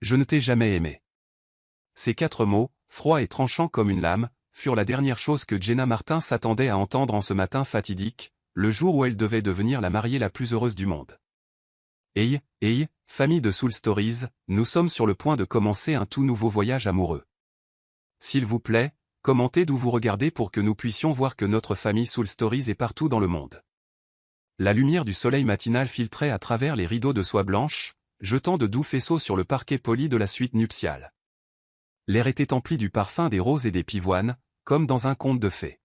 Je ne t'ai jamais aimé. Ces 4 mots, froids et tranchants comme une lame, furent la dernière chose que Jenna Martin s'attendait à entendre en ce matin fatidique, le jour où elle devait devenir la mariée la plus heureuse du monde. Hey, famille de Soul Stories, nous sommes sur le point de commencer un tout nouveau voyage amoureux. S'il vous plaît, commentez d'où vous regardez pour que nous puissions voir que notre famille Soul Stories est partout dans le monde. La lumière du soleil matinal filtrait à travers les rideaux de soie blanche, jetant de doux faisceaux sur le parquet poli de la suite nuptiale. L'air était empli du parfum des roses et des pivoines, comme dans un conte de fées.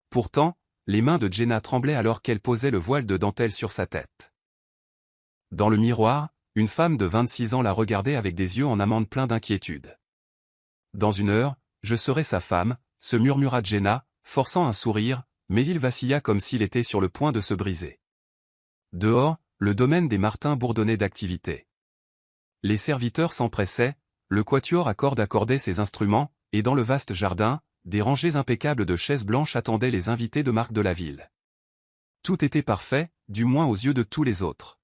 Pourtant, les mains de Jenna tremblaient alors qu'elle posait le voile de dentelle sur sa tête. Dans le miroir, une femme de 26 ans la regardait avec des yeux en amande pleins d'inquiétude. « Dans 1 heure, je serai sa femme », se murmura Jenna, forçant un sourire, mais il vacilla comme s'il était sur le point de se briser. Dehors, le domaine des Martin bourdonnait d'activité. Les serviteurs s'empressaient, le quatuor à cordes accordait ses instruments, et dans le vaste jardin, des rangées impeccables de chaises blanches attendaient les invités de marque de la ville. Tout était parfait, du moins aux yeux de tous les autres.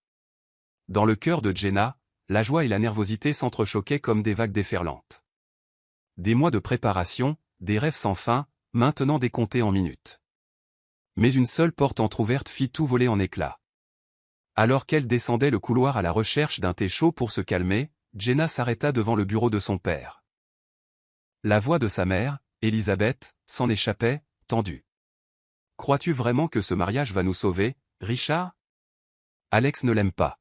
Dans le cœur de Jenna, la joie et la nervosité s'entrechoquaient comme des vagues déferlantes. Des mois de préparation, des rêves sans fin, maintenant décomptés en minutes. Mais une seule porte entr'ouverte fit tout voler en éclats. Alors qu'elle descendait le couloir à la recherche d'un thé chaud pour se calmer, Jenna s'arrêta devant le bureau de son père. La voix de sa mère, Elisabeth, s'en échappait, tendue. « Crois-tu vraiment que ce mariage va nous sauver, Richard ? Alex ne l'aime pas. »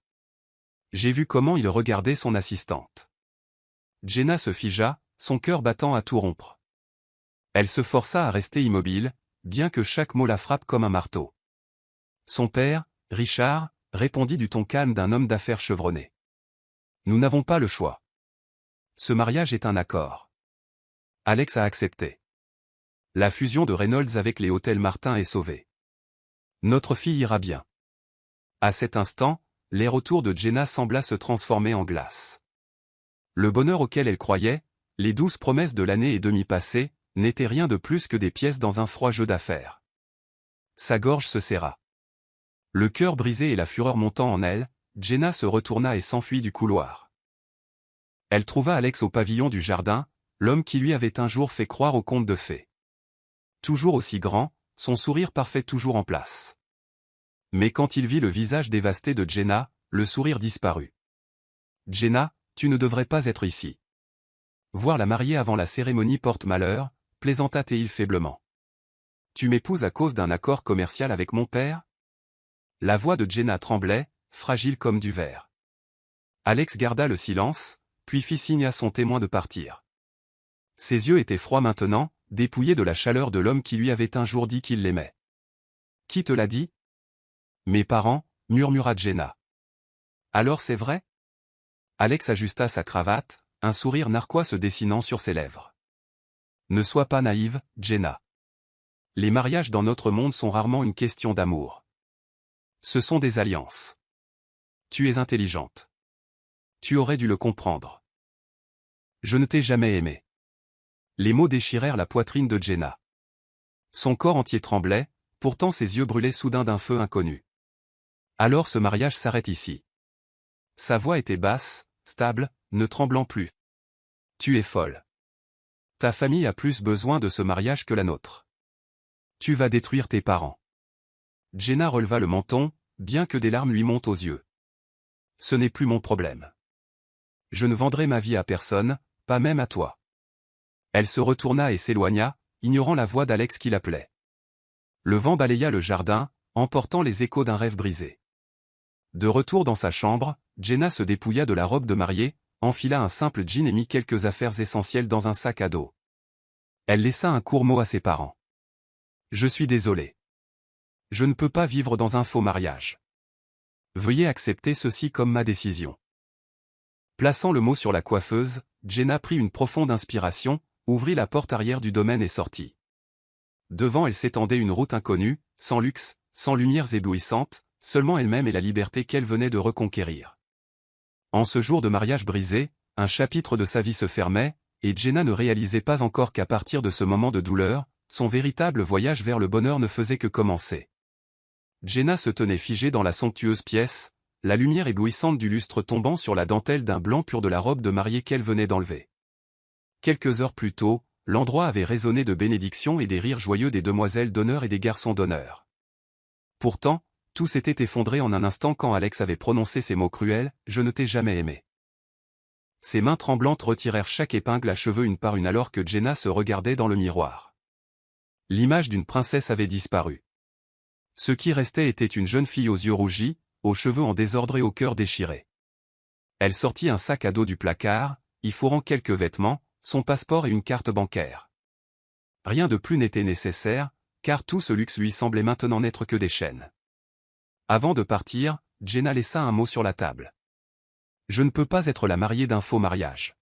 J'ai vu comment il regardait son assistante. Jenna se figea, son cœur battant à tout rompre. Elle se força à rester immobile, bien que chaque mot la frappe comme un marteau. Son père, Richard, répondit du ton calme d'un homme d'affaires chevronné. « Nous n'avons pas le choix. Ce mariage est un accord. Alex a accepté. La fusion de Reynolds avec les hôtels Martin est sauvée. Notre fille ira bien. » À cet instant, l'air autour de Jenna sembla se transformer en glace. Le bonheur auquel elle croyait, les douces promesses de l'année et demie passée, n'étaient rien de plus que des pièces dans un froid jeu d'affaires. Sa gorge se serra. Le cœur brisé et la fureur montant en elle, Jenna se retourna et s'enfuit du couloir. Elle trouva Alex au pavillon du jardin, l'homme qui lui avait un jour fait croire au conte de fées. Toujours aussi grand, son sourire parfait toujours en place. Mais quand il vit le visage dévasté de Jenna, le sourire disparut. « Jenna, tu ne devrais pas être ici. Voir la mariée avant la cérémonie porte malheur, » plaisanta-t-il faiblement. « Tu m'épouses à cause d'un accord commercial avec mon père ?» La voix de Jenna tremblait, fragile comme du verre. Alex garda le silence, puis fit signe à son témoin de partir. Ses yeux étaient froids maintenant, dépouillés de la chaleur de l'homme qui lui avait un jour dit qu'il l'aimait. « Qui te l'a dit ? » « Mes parents, » murmura Jenna. « Alors c'est vrai ?» Alex ajusta sa cravate, un sourire narquois se dessinant sur ses lèvres. « Ne sois pas naïve, Jenna. Les mariages dans notre monde sont rarement une question d'amour. Ce sont des alliances. Tu es intelligente. Tu aurais dû le comprendre. Je ne t'ai jamais aimé. » Les mots déchirèrent la poitrine de Jenna. Son corps entier tremblait, pourtant ses yeux brûlaient soudain d'un feu inconnu. « Alors ce mariage s'arrête ici. » Sa voix était basse, stable, ne tremblant plus. « Tu es folle. Ta famille a plus besoin de ce mariage que la nôtre. Tu vas détruire tes parents. » Jenna releva le menton, bien que des larmes lui montent aux yeux. « Ce n'est plus mon problème. Je ne vendrai ma vie à personne, pas même à toi. » Elle se retourna et s'éloigna, ignorant la voix d'Alex qui l'appelait. Le vent balaya le jardin, emportant les échos d'un rêve brisé. De retour dans sa chambre, Jenna se dépouilla de la robe de mariée, enfila un simple jean et mit quelques affaires essentielles dans un sac à dos. Elle laissa un court mot à ses parents. « Je suis désolée. Je ne peux pas vivre dans un faux mariage. Veuillez accepter ceci comme ma décision. » Plaçant le mot sur la coiffeuse, Jenna prit une profonde inspiration, ouvrit la porte arrière du domaine et sortit. Devant elle s'étendait une route inconnue, sans luxe, sans lumières éblouissantes, seulement elle-même et la liberté qu'elle venait de reconquérir. En ce jour de mariage brisé, un chapitre de sa vie se fermait, et Jenna ne réalisait pas encore qu'à partir de ce moment de douleur, son véritable voyage vers le bonheur ne faisait que commencer. Jenna se tenait figée dans la somptueuse pièce, la lumière éblouissante du lustre tombant sur la dentelle d'un blanc pur de la robe de mariée qu'elle venait d'enlever. Quelques heures plus tôt, l'endroit avait résonné de bénédictions et des rires joyeux des demoiselles d'honneur et des garçons d'honneur. Pourtant, tout s'était effondré en un instant quand Alex avait prononcé ces mots cruels, « Je ne t'ai jamais aimé ». Ses mains tremblantes retirèrent chaque épingle à cheveux une par une alors que Jenna se regardait dans le miroir. L'image d'une princesse avait disparu. Ce qui restait était une jeune fille aux yeux rougis, aux cheveux en désordre et au cœur déchiré. Elle sortit un sac à dos du placard, y fourrant quelques vêtements, son passeport et une carte bancaire. Rien de plus n'était nécessaire, car tout ce luxe lui semblait maintenant n'être que des chaînes. Avant de partir, Jenna laissa un mot sur la table. « Je ne peux pas être la mariée d'un faux mariage. »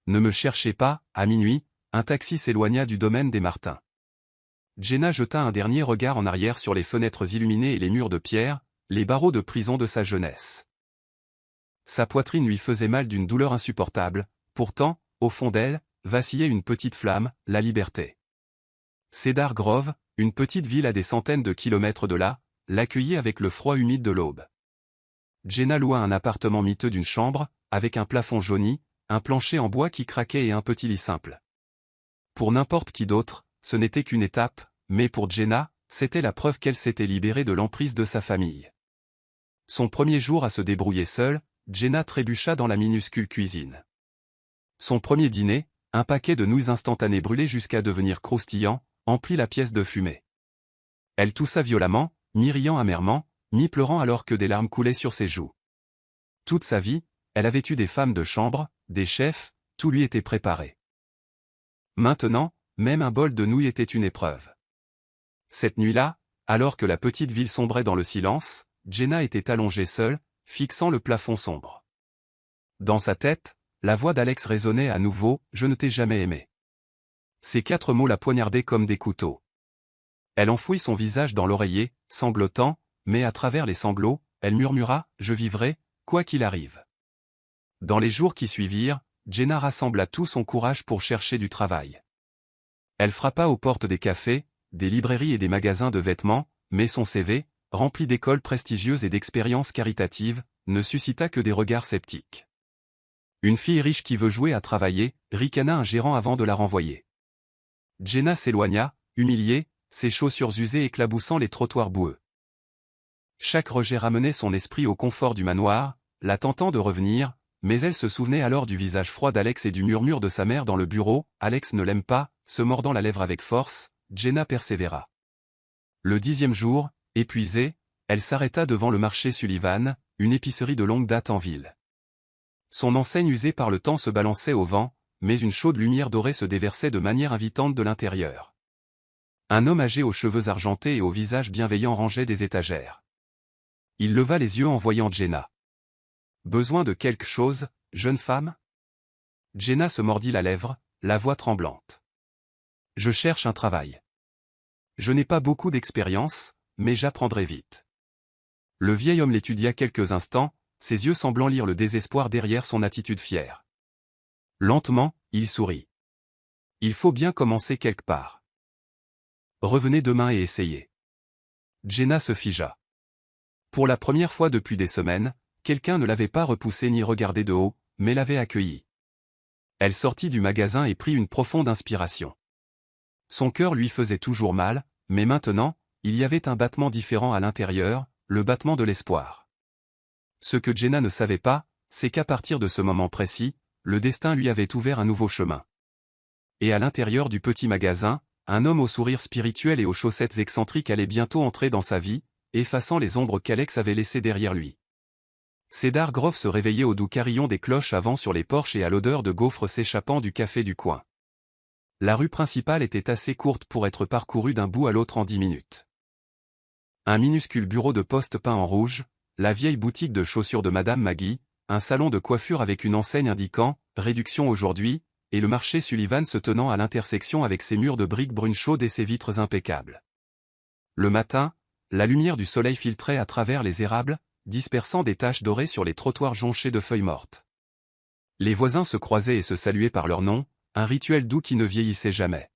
Ne me cherchez pas, à minuit, un taxi s'éloigna du domaine des Martin. Jenna jeta un dernier regard en arrière sur les fenêtres illuminées et les murs de pierre, les barreaux de prison de sa jeunesse. Sa poitrine lui faisait mal d'une douleur insupportable, pourtant, au fond d'elle, vacillait une petite flamme, la liberté. Cedar Grove, une petite ville à des centaines de kilomètres de là, l'accueillait avec le froid humide de l'aube. Jenna loua un appartement miteux d'une chambre, avec un plafond jauni, un plancher en bois qui craquait et un petit lit simple. Pour n'importe qui d'autre, ce n'était qu'une étape, mais pour Jenna, c'était la preuve qu'elle s'était libérée de l'emprise de sa famille. Son premier jour à se débrouiller seule, Jenna trébucha dans la minuscule cuisine. Son premier dîner, un paquet de nouilles instantanées brûlées jusqu'à devenir croustillant, emplit la pièce de fumée. Elle toussa violemment, mi-riant amèrement, mi-pleurant alors que des larmes coulaient sur ses joues. Toute sa vie, elle avait eu des femmes de chambre, des chefs, tout lui était préparé. Maintenant, même un bol de nouilles était une épreuve. Cette nuit-là, alors que la petite ville sombrait dans le silence, Jenna était allongée seule, fixant le plafond sombre. Dans sa tête, la voix d'Alex résonnait à nouveau, « Je ne t'ai jamais aimé ». Ces 4 mots la poignardaient comme des couteaux. Elle enfouit son visage dans l'oreiller, sanglotant, mais à travers les sanglots, elle murmura, « Je vivrai, quoi qu'il arrive ». Dans les jours qui suivirent, Jenna rassembla tout son courage pour chercher du travail. Elle frappa aux portes des cafés, des librairies et des magasins de vêtements, mais son CV, rempli d'écoles prestigieuses et d'expériences caritatives, ne suscita que des regards sceptiques. Une fille riche qui veut jouer à travailler, ricana un gérant avant de la renvoyer. Jenna s'éloigna, humiliée, ses chaussures usées éclaboussant les trottoirs boueux. Chaque rejet ramenait son esprit au confort du manoir, la tentant de revenir, mais elle se souvenait alors du visage froid d'Alex et du murmure de sa mère dans le bureau, « Alex ne l'aime pas », se mordant la lèvre avec force, Jenna persévéra. Le 10e jour, épuisée, elle s'arrêta devant le marché Sullivan, une épicerie de longue date en ville. Son enseigne usée par le temps se balançait au vent, mais une chaude lumière dorée se déversait de manière invitante de l'intérieur. Un homme âgé aux cheveux argentés et au visage bienveillant rangeait des étagères. Il leva les yeux en voyant Jenna. « Besoin de quelque chose, jeune femme ?» Jenna se mordit la lèvre, la voix tremblante. « Je cherche un travail. Je n'ai pas beaucoup d'expérience, mais j'apprendrai vite. » Le vieil homme l'étudia quelques instants, ses yeux semblant lire le désespoir derrière son attitude fière. Lentement, il sourit. « Il faut bien commencer quelque part. Revenez demain et essayez. » Jenna se figea. Pour la première fois depuis des semaines, quelqu'un ne l'avait pas repoussée ni regardée de haut, mais l'avait accueillie. Elle sortit du magasin et prit une profonde inspiration. Son cœur lui faisait toujours mal, mais maintenant, il y avait un battement différent à l'intérieur, le battement de l'espoir. Ce que Jenna ne savait pas, c'est qu'à partir de ce moment précis, le destin lui avait ouvert un nouveau chemin. Et à l'intérieur du petit magasin, un homme au sourire spirituel et aux chaussettes excentriques allait bientôt entrer dans sa vie, effaçant les ombres qu'Alex avait laissées derrière lui. Cedar Grove se réveillait au doux carillon des cloches à vent sur les porches et à l'odeur de gaufres s'échappant du café du coin. La rue principale était assez courte pour être parcourue d'un bout à l'autre en 10 minutes. Un minuscule bureau de poste peint en rouge, la vieille boutique de chaussures de Madame Maggie, un salon de coiffure avec une enseigne indiquant « Réduction aujourd'hui », et le marché Sullivan se tenant à l'intersection avec ses murs de briques brunes chaudes et ses vitres impeccables. Le matin, la lumière du soleil filtrait à travers les érables, dispersant des taches dorées sur les trottoirs jonchés de feuilles mortes. Les voisins se croisaient et se saluaient par leur nom, un rituel doux qui ne vieillissait jamais.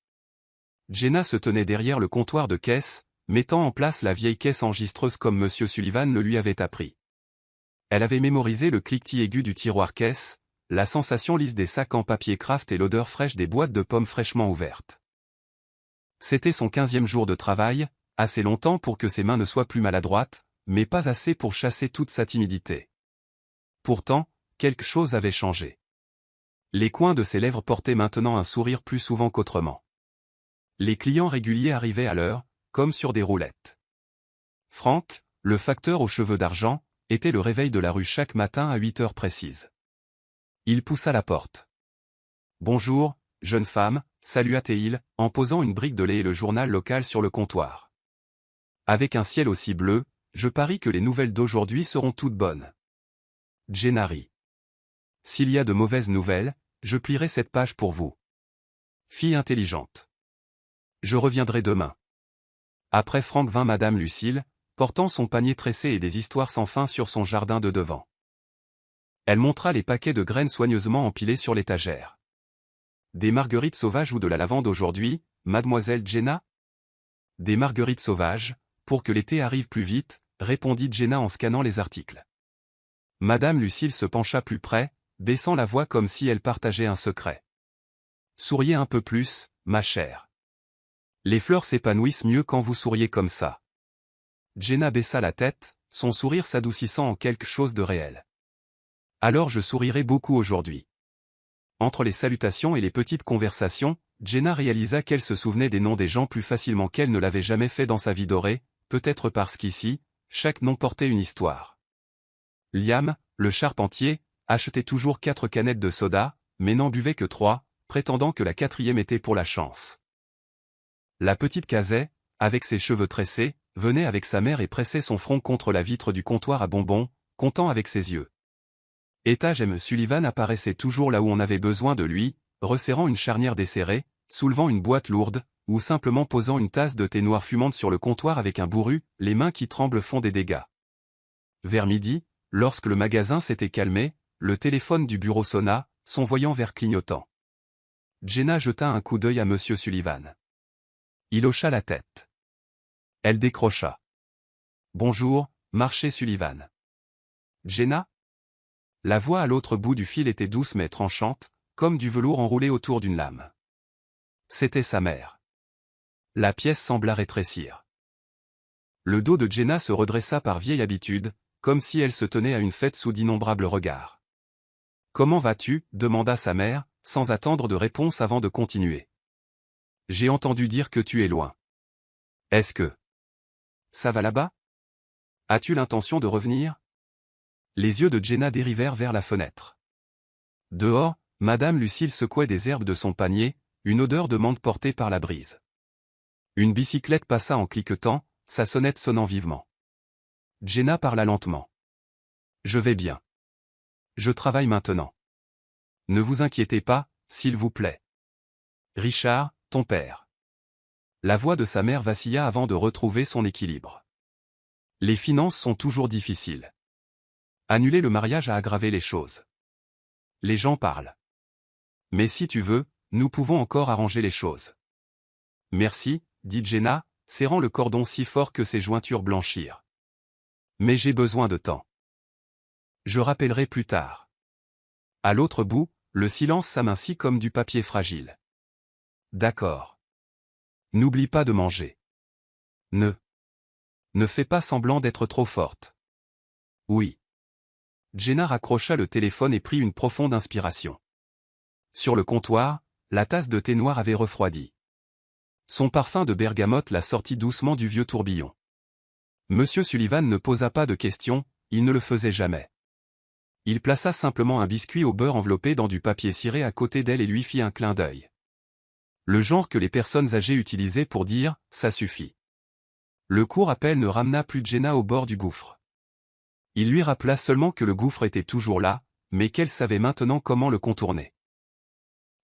Jenna se tenait derrière le comptoir de caisse, mettant en place la vieille caisse enregistreuse comme M. Sullivan le lui avait appris. Elle avait mémorisé le cliquetis aigu du tiroir caisse, la sensation lisse des sacs en papier craft et l'odeur fraîche des boîtes de pommes fraîchement ouvertes. C'était son 15e jour de travail, assez longtemps pour que ses mains ne soient plus maladroites, mais pas assez pour chasser toute sa timidité. Pourtant, quelque chose avait changé. Les coins de ses lèvres portaient maintenant un sourire plus souvent qu'autrement. Les clients réguliers arrivaient à l'heure, comme sur des roulettes. Franck, le facteur aux cheveux d'argent, était le réveil de la rue chaque matin à 8 heures précises. Il poussa la porte. « Bonjour, jeune femme », salua-t-il, en posant une brique de lait et le journal local sur le comptoir. « Avec un ciel aussi bleu, je parie que les nouvelles d'aujourd'hui seront toutes bonnes. » Jenna rit. « S'il y a de mauvaises nouvelles, je plierai cette page pour vous. » Fille intelligente. « Je reviendrai demain. » Après Franck vint Madame Lucille, portant son panier tressé et des histoires sans fin sur son jardin de devant. Elle montra les paquets de graines soigneusement empilés sur l'étagère. « Des marguerites sauvages ou de la lavande aujourd'hui, mademoiselle Jenna ?»« Des marguerites sauvages, pour que l'été arrive plus vite », répondit Jenna en scannant les articles. Madame Lucille se pencha plus près, baissant la voix comme si elle partageait un secret. « Souriez un peu plus, ma chère. Les fleurs s'épanouissent mieux quand vous souriez comme ça. » Jenna baissa la tête, son sourire s'adoucissant en quelque chose de réel. « Alors je sourirai beaucoup aujourd'hui. » Entre les salutations et les petites conversations, Jenna réalisa qu'elle se souvenait des noms des gens plus facilement qu'elle ne l'avait jamais fait dans sa vie dorée, peut-être parce qu'ici, chaque nom portait une histoire. Liam, le charpentier, achetait toujours 4 canettes de soda, mais n'en buvait que 3, prétendant que la 4e était pour la chance. La petite Kazay, avec ses cheveux tressés, venait avec sa mère et pressait son front contre la vitre du comptoir à bonbons, comptant avec ses yeux. Etage M. Sullivan apparaissait toujours là où on avait besoin de lui, resserrant une charnière desserrée, soulevant une boîte lourde, ou simplement posant une tasse de thé noir fumante sur le comptoir avec un bourru, les mains qui tremblent font des dégâts. Vers midi, lorsque le magasin s'était calmé, le téléphone du bureau sonna, son voyant vert clignotant. Jenna jeta un coup d'œil à M. Sullivan. Il hocha la tête. Elle décrocha. « Bonjour, marché Sullivan. »« Jenna ?» La voix à l'autre bout du fil était douce mais tranchante, comme du velours enroulé autour d'une lame. C'était sa mère. La pièce sembla rétrécir. Le dos de Jenna se redressa par vieille habitude, comme si elle se tenait à une fête sous d'innombrables regards. « Comment vas-tu » demanda sa mère, sans attendre de réponse avant de continuer. « J'ai entendu dire que tu es loin. Est-ce que ça va là-bas? As-tu l'intention de revenir ?» Les yeux de Jenna dérivèrent vers la fenêtre. Dehors, Madame Lucille secouait des herbes de son panier, une odeur de menthe portée par la brise. Une bicyclette passa en cliquetant, sa sonnette sonnant vivement. Jenna parla lentement. « Je vais bien. Je travaille maintenant. Ne vous inquiétez pas, s'il vous plaît. Richard, ton père. » La voix de sa mère vacilla avant de retrouver son équilibre. « Les finances sont toujours difficiles. Annuler le mariage a aggravé les choses. Les gens parlent. Mais si tu veux, nous pouvons encore arranger les choses. »« Merci, » dit Jenna, serrant le cordon si fort que ses jointures blanchirent. « Mais j'ai besoin de temps. Je rappellerai plus tard. » À l'autre bout, le silence s'amincit comme du papier fragile. « D'accord. N'oublie pas de manger. Ne fais pas semblant d'être trop forte. »« Oui. » Jenna raccrocha le téléphone et prit une profonde inspiration. Sur le comptoir, la tasse de thé noir avait refroidi. Son parfum de bergamote la sortit doucement du vieux tourbillon. Monsieur Sullivan ne posa pas de questions, il ne le faisait jamais. Il plaça simplement un biscuit au beurre enveloppé dans du papier ciré à côté d'elle et lui fit un clin d'œil. Le genre que les personnes âgées utilisaient pour dire « ça suffit ». Le court appel ne ramena plus Jenna au bord du gouffre. Il lui rappela seulement que le gouffre était toujours là, mais qu'elle savait maintenant comment le contourner.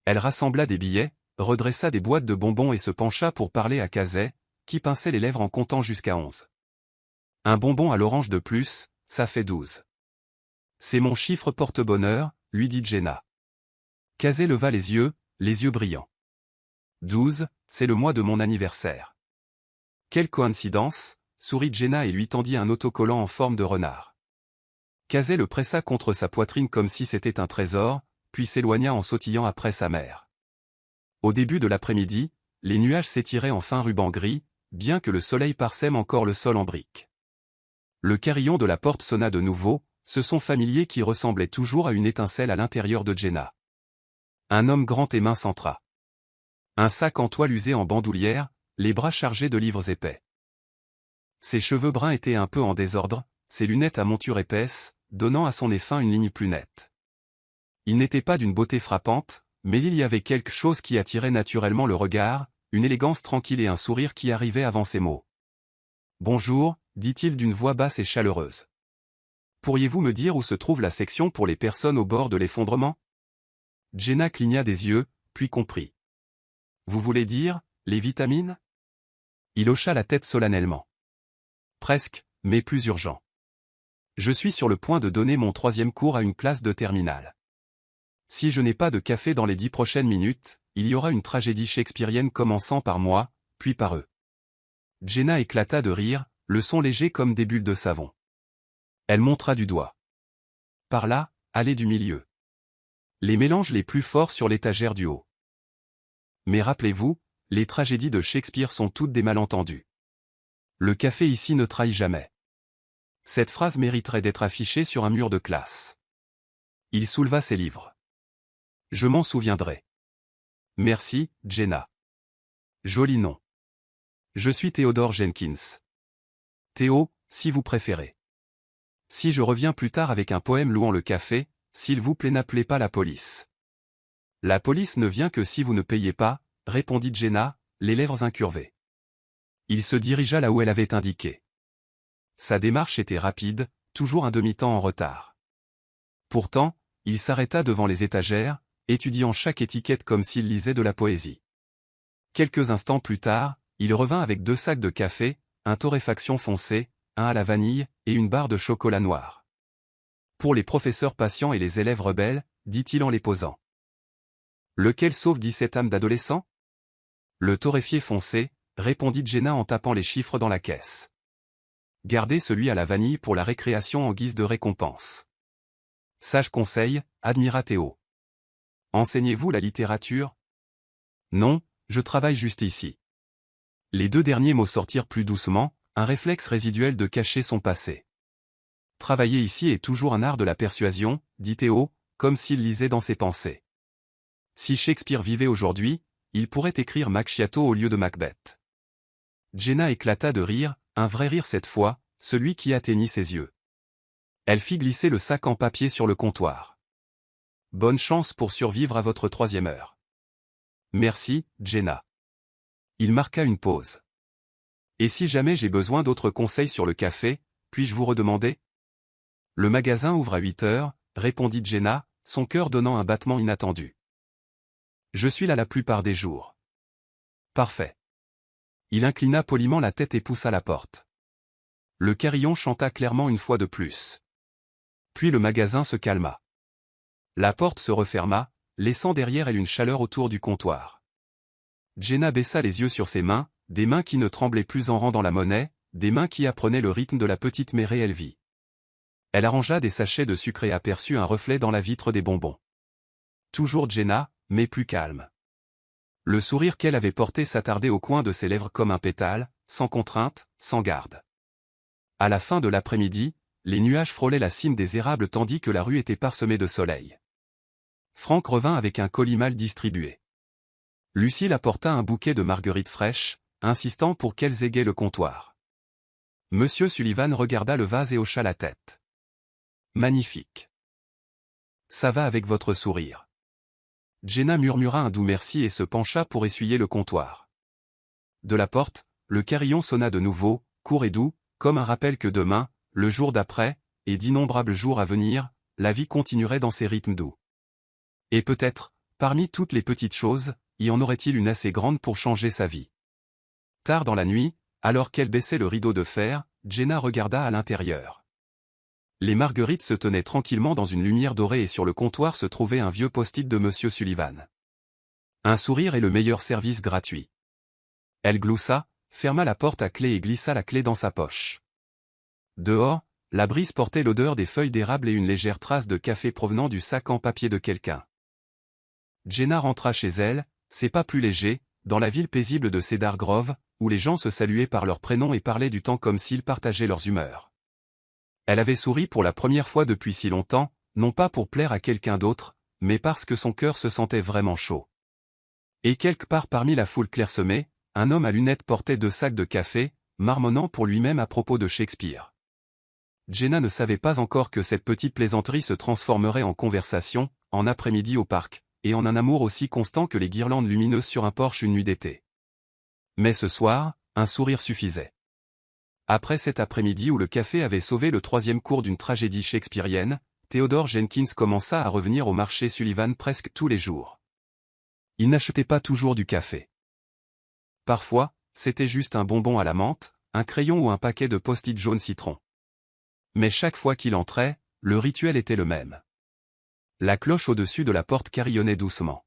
Elle rassembla des billets, redressa des boîtes de bonbons et se pencha pour parler à Kazay, qui pinçait les lèvres en comptant jusqu'à 11. « Un bonbon à l'orange de plus, ça fait 12. »« C'est mon chiffre porte-bonheur, » lui dit Jenna. Kazay leva les yeux brillants. « 12, c'est le mois de mon anniversaire. » Quelle coïncidence, sourit Jenna et lui tendit un autocollant en forme de renard. Casey le pressa contre sa poitrine comme si c'était un trésor, puis s'éloigna en sautillant après sa mère. Au début de l'après-midi, les nuages s'étiraient en fin ruban gris, bien que le soleil parsème encore le sol en briques. Le carillon de la porte sonna de nouveau, ce son familier qui ressemblait toujours à une étincelle à l'intérieur de Jenna. Un homme grand et mince entra. Un sac en toile usé en bandoulière, les bras chargés de livres épais. Ses cheveux bruns étaient un peu en désordre, ses lunettes à monture épaisse, donnant à son nez fin une ligne plus nette. Il n'était pas d'une beauté frappante, mais il y avait quelque chose qui attirait naturellement le regard, une élégance tranquille et un sourire qui arrivait avant ses mots. « Bonjour », dit-il d'une voix basse et chaleureuse. « Pourriez-vous me dire où se trouve la section pour les personnes au bord de l'effondrement » Jenna cligna des yeux, puis comprit. « Vous voulez dire, les vitamines » Il hocha la tête solennellement. « Presque, mais plus urgent. Je suis sur le point de donner mon 3e cours à une classe de terminale. Si je n'ai pas de café dans les 10 prochaines minutes, il y aura une tragédie shakespearienne commençant par moi, puis par eux. » Jenna éclata de rire, le son léger comme des bulles de savon. Elle montra du doigt. « Par là, allez du milieu. Les mélanges les plus forts sur l'étagère du haut. Mais rappelez-vous, les tragédies de Shakespeare sont toutes des malentendus. Le café ici ne trahit jamais. » Cette phrase mériterait d'être affichée sur un mur de classe. Il souleva ses livres. « Je m'en souviendrai. »« Merci, Jenna. »« Joli nom. »« Je suis Theodore Jenkins. »« Théo, si vous préférez. »« Si je reviens plus tard avec un poème louant le café, s'il vous plaît n'appelez pas la police. »« La police ne vient que si vous ne payez pas, » répondit Jenna, les lèvres incurvées. Il se dirigea là où elle avait indiqué. Sa démarche était rapide, toujours un demi-temps en retard. Pourtant, il s'arrêta devant les étagères, étudiant chaque étiquette comme s'il lisait de la poésie. Quelques instants plus tard, il revint avec 2 sacs de café, un torréfaction foncé, un à la vanille, et une barre de chocolat noir. Pour les professeurs patients et les élèves rebelles, dit-il en les posant. Lequel sauve 17 âmes d'adolescents ? Le torréfié foncé, répondit Jenna en tapant les chiffres dans la caisse. Gardez celui à la vanille pour la récréation en guise de récompense. Sage conseil, admira Théo. Enseignez-vous la littérature ? Non, je travaille juste ici. Les 2 derniers mots sortirent plus doucement, un réflexe résiduel de cacher son passé. Travailler ici est toujours un art de la persuasion, dit Théo, comme s'il lisait dans ses pensées. Si Shakespeare vivait aujourd'hui, il pourrait écrire Macchiato au lieu de Macbeth. Jenna éclata de rire, un vrai rire cette fois, celui qui atteignit ses yeux. Elle fit glisser le sac en papier sur le comptoir. Bonne chance pour survivre à votre 3e heure. Merci, Jenna. Il marqua une pause. Et si jamais j'ai besoin d'autres conseils sur le café, puis-je vous redemander ? Le magasin ouvre à 8 heures, répondit Jenna, son cœur donnant un battement inattendu. Je suis là la plupart des jours. Parfait. Il inclina poliment la tête et poussa la porte. Le carillon chanta clairement une fois de plus. Puis le magasin se calma. La porte se referma, laissant derrière elle une chaleur autour du comptoir. Jenna baissa les yeux sur ses mains, des mains qui ne tremblaient plus en rendant la monnaie, des mains qui apprenaient le rythme de la petite mais réelle vie. Elle arrangea des sachets de sucre et aperçut un reflet dans la vitre des bonbons. Toujours Jenna, mais plus calme. Le sourire qu'elle avait porté s'attardait au coin de ses lèvres comme un pétale, sans contrainte, sans garde. À la fin de l'après-midi, les nuages frôlaient la cime des érables tandis que la rue était parsemée de soleil. Franck revint avec un colis mal distribué. Lucille apporta un bouquet de marguerites fraîches, insistant pour qu'elles égaient le comptoir. Monsieur Sullivan regarda le vase et hocha la tête. Magnifique. Ça va avec votre sourire. Jenna murmura un doux merci et se pencha pour essuyer le comptoir. De la porte, le carillon sonna de nouveau, court et doux, comme un rappel que demain, le jour d'après, et d'innombrables jours à venir, la vie continuerait dans ses rythmes doux. Et peut-être, parmi toutes les petites choses, y en aurait-il une assez grande pour changer sa vie. Tard dans la nuit, alors qu'elle baissait le rideau de fer, Jenna regarda à l'intérieur. Les marguerites se tenaient tranquillement dans une lumière dorée et sur le comptoir se trouvait un vieux post-it de Monsieur Sullivan. Un sourire est le meilleur service gratuit. Elle gloussa, ferma la porte à clé et glissa la clé dans sa poche. Dehors, la brise portait l'odeur des feuilles d'érable et une légère trace de café provenant du sac en papier de quelqu'un. Jenna rentra chez elle, ses pas plus légers, dans la ville paisible de Cedar Grove, où les gens se saluaient par leurs prénoms et parlaient du temps comme s'ils partageaient leurs humeurs. Elle avait souri pour la première fois depuis si longtemps, non pas pour plaire à quelqu'un d'autre, mais parce que son cœur se sentait vraiment chaud. Et quelque part parmi la foule clairsemée, un homme à lunettes portait 2 sacs de café, marmonnant pour lui-même à propos de Shakespeare. Jenna ne savait pas encore que cette petite plaisanterie se transformerait en conversation, en après-midi au parc, et en un amour aussi constant que les guirlandes lumineuses sur un porche une nuit d'été. Mais ce soir, un sourire suffisait. Après cet après-midi où le café avait sauvé le 3e cours d'une tragédie shakespearienne, Theodore Jenkins commença à revenir au marché Sullivan presque tous les jours. Il n'achetait pas toujours du café. Parfois, c'était juste un bonbon à la menthe, un crayon ou un paquet de post-it jaune citron. Mais chaque fois qu'il entrait, le rituel était le même. La cloche au-dessus de la porte carillonnait doucement.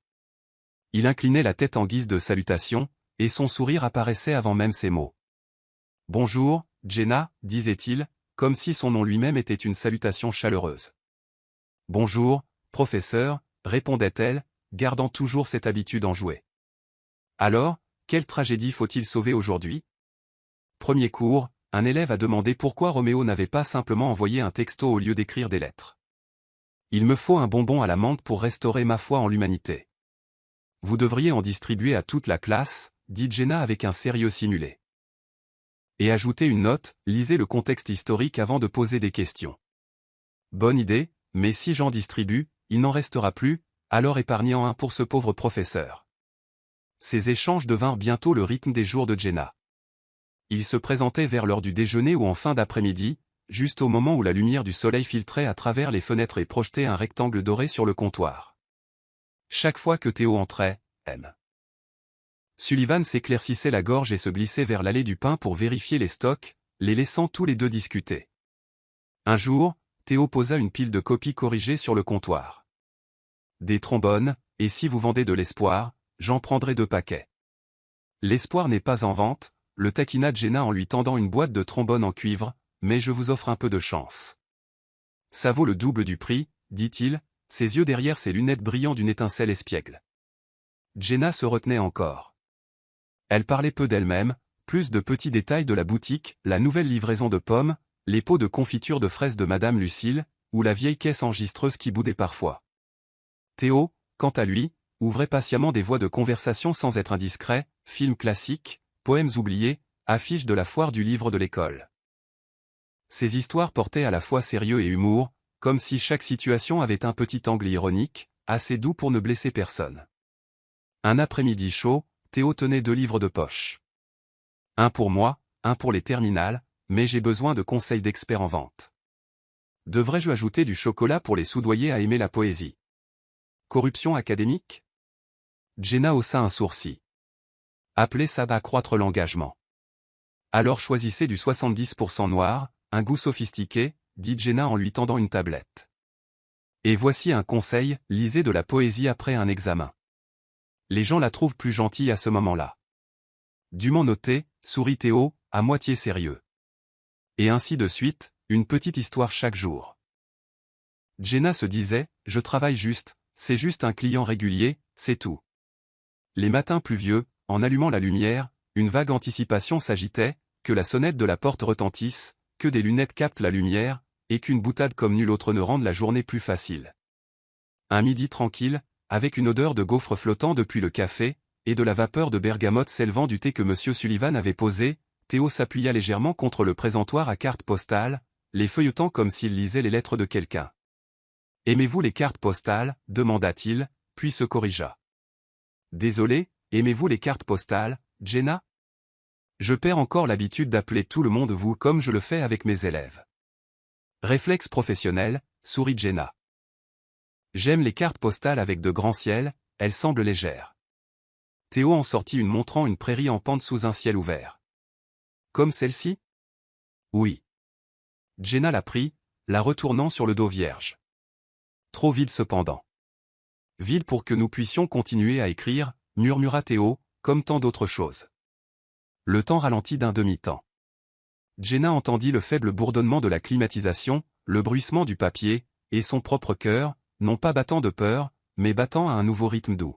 Il inclinait la tête en guise de salutation, et son sourire apparaissait avant même ses mots. « Bonjour, Jenna » disait-il, comme si son nom lui-même était une salutation chaleureuse. « Bonjour, professeur » répondait-elle, gardant toujours cette habitude enjouée. « Alors, quelle tragédie faut-il sauver aujourd'hui » Premier cours, un élève a demandé pourquoi Roméo n'avait pas simplement envoyé un texto au lieu d'écrire des lettres. « Il me faut un bonbon à la menthe pour restaurer ma foi en l'humanité. »« Vous devriez en distribuer à toute la classe » dit Jenna avec un sérieux simulé. « Et ajoutez une note, lisez le contexte historique avant de poser des questions. »« Bonne idée, mais si j'en distribue, il n'en restera plus, alors épargnez-en un pour ce pauvre professeur. » Ces échanges devinrent bientôt le rythme des jours de Jenna. Il se présentait vers l'heure du déjeuner ou en fin d'après-midi, juste au moment où la lumière du soleil filtrait à travers les fenêtres et projetait un rectangle doré sur le comptoir. Chaque fois que Théo entrait, M. Sullivan s'éclaircissait la gorge et se glissait vers l'allée du pain pour vérifier les stocks, les laissant tous les deux discuter. Un jour, Théo posa une pile de copies corrigées sur le comptoir. « Des trombones, et si vous vendez de l'espoir, j'en prendrai 2 paquets. »« L'espoir n'est pas en vente, » le taquina Jenna en lui tendant une boîte de trombones en cuivre, « mais je vous offre un peu de chance. »« Ça vaut le double du prix, » dit-il, ses yeux derrière ses lunettes brillant d'une étincelle espiègle. Jenna se retenait encore. Elle parlait peu d'elle-même, plus de petits détails de la boutique, la nouvelle livraison de pommes, les pots de confiture de fraises de Madame Lucille, ou la vieille caisse enregistreuse qui boudait parfois. Théo, quant à lui, ouvrait patiemment des voies de conversation sans être indiscret, films classiques, poèmes oubliés, affiches de la foire du livre de l'école. Ces histoires portaient à la fois sérieux et humour, comme si chaque situation avait un petit angle ironique, assez doux pour ne blesser personne. Un après-midi chaud, Théo tenait 2 livres de poche. Un pour moi, un pour les terminales, mais j'ai besoin de conseils d'experts en vente. Devrais-je ajouter du chocolat pour les soudoyer à aimer la poésie? Corruption académique? Jenna haussa un sourcil. Appelez ça accroître l'engagement. Alors choisissez du 70% noir, un goût sophistiqué, dit Jenna en lui tendant une tablette. Et voici un conseil, lisez de la poésie après un examen. Les gens la trouvent plus gentille à ce moment-là. Dûment noté, sourit Théo, à moitié sérieux. Et ainsi de suite, une petite histoire chaque jour. Jenna se disait, je travaille juste, c'est juste un client régulier, c'est tout. Les matins pluvieux, en allumant la lumière, une vague anticipation s'agitait, que la sonnette de la porte retentisse, que des lunettes captent la lumière, et qu'une boutade comme nulle autre ne rende la journée plus facile. Un midi tranquille, avec une odeur de gaufres flottant depuis le café, et de la vapeur de bergamote s'élevant du thé que M. Sullivan avait posé, Théo s'appuya légèrement contre le présentoir à cartes postales, les feuilletant comme s'il lisait les lettres de quelqu'un. « Aimez-vous les cartes postales » demanda-t-il, puis se corrigea. « Désolé, aimez-vous les cartes postales, Jenna ? Je perds encore l'habitude d'appeler tout le monde vous comme je le fais avec mes élèves. » Réflexe professionnel, sourit Jenna. J'aime les cartes postales avec de grands ciels, elles semblent légères. Théo en sortit une montrant une prairie en pente sous un ciel ouvert. Comme celle-ci? Oui. Jenna la prit, la retournant sur le dos vierge. Trop vide cependant. Vide pour que nous puissions continuer à écrire, murmura Théo, comme tant d'autres choses. Le temps ralentit d'un demi-temps. Jenna entendit le faible bourdonnement de la climatisation, le bruissement du papier, et son propre cœur, non pas battant de peur, mais battant à un nouveau rythme doux.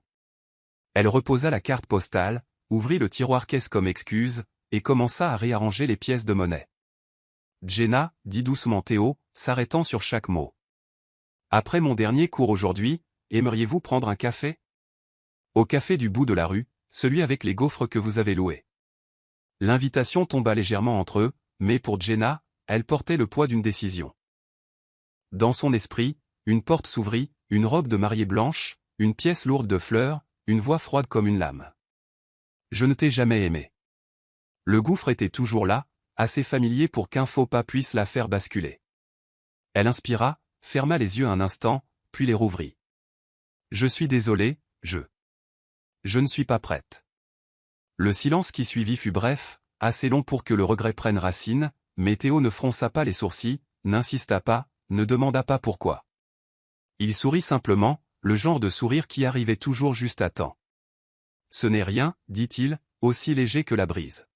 Elle reposa la carte postale, ouvrit le tiroir caisse comme excuse, et commença à réarranger les pièces de monnaie. Jenna, dit doucement Théo, s'arrêtant sur chaque mot. Après mon dernier cours aujourd'hui, aimeriez-vous prendre un café? Au café du bout de la rue, celui avec les gaufres que vous avez loués. L'invitation tomba légèrement entre eux, mais pour Jenna, elle portait le poids d'une décision. Dans son esprit, une porte s'ouvrit, une robe de mariée blanche, une pièce lourde de fleurs, une voix froide comme une lame. Je ne t'ai jamais aimé. Le gouffre était toujours là, assez familier pour qu'un faux pas puisse la faire basculer. Elle inspira, ferma les yeux un instant, puis les rouvrit. Je suis désolé, je ne suis pas prête. Le silence qui suivit fut bref, assez long pour que le regret prenne racine, mais Théo ne fronça pas les sourcils, n'insista pas, ne demanda pas pourquoi. Il sourit simplement, le genre de sourire qui arrivait toujours juste à temps. Ce n'est rien, dit-il, aussi léger que la brise.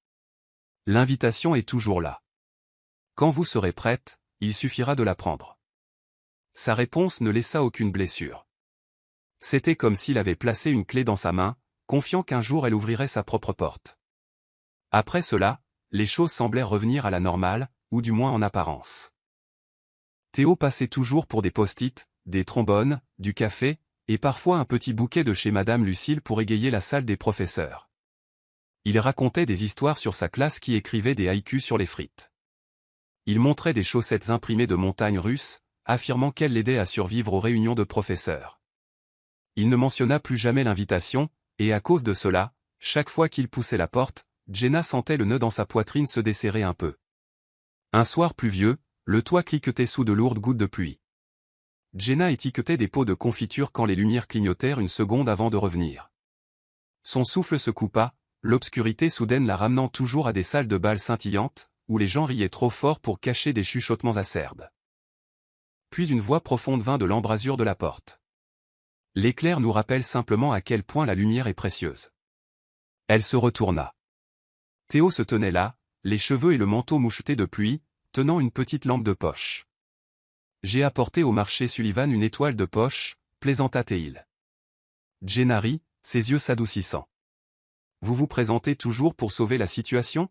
L'invitation est toujours là. Quand vous serez prête, il suffira de la prendre. Sa réponse ne laissa aucune blessure. C'était comme s'il avait placé une clé dans sa main, confiant qu'un jour elle ouvrirait sa propre porte. Après cela, les choses semblèrent revenir à la normale, ou du moins en apparence. Théo passait toujours pour des post-it, des trombones, du café, et parfois un petit bouquet de chez Madame Lucille pour égayer la salle des professeurs. Il racontait des histoires sur sa classe qui écrivait des haïkus sur les frites. Il montrait des chaussettes imprimées de montagnes russes, affirmant qu'elles l'aidaient à survivre aux réunions de professeurs. Il ne mentionna plus jamais l'invitation, et à cause de cela, chaque fois qu'il poussait la porte, Jenna sentait le nœud dans sa poitrine se desserrer un peu. Un soir pluvieux, le toit cliquetait sous de lourdes gouttes de pluie. Jenna étiquetait des pots de confiture quand les lumières clignotèrent une seconde avant de revenir. Son souffle se coupa, l'obscurité soudaine la ramenant toujours à des salles de bal scintillantes, où les gens riaient trop fort pour cacher des chuchotements acerbes. Puis une voix profonde vint de l'embrasure de la porte. L'éclair nous rappelle simplement à quel point la lumière est précieuse. Elle se retourna. Théo se tenait là, les cheveux et le manteau mouchetés de pluie, tenant une petite lampe de poche. J'ai apporté au marché Sullivan une étoile de poche, plaisanta Théil. Jenna rit, ses yeux s'adoucissant. Vous vous présentez toujours pour sauver la situation?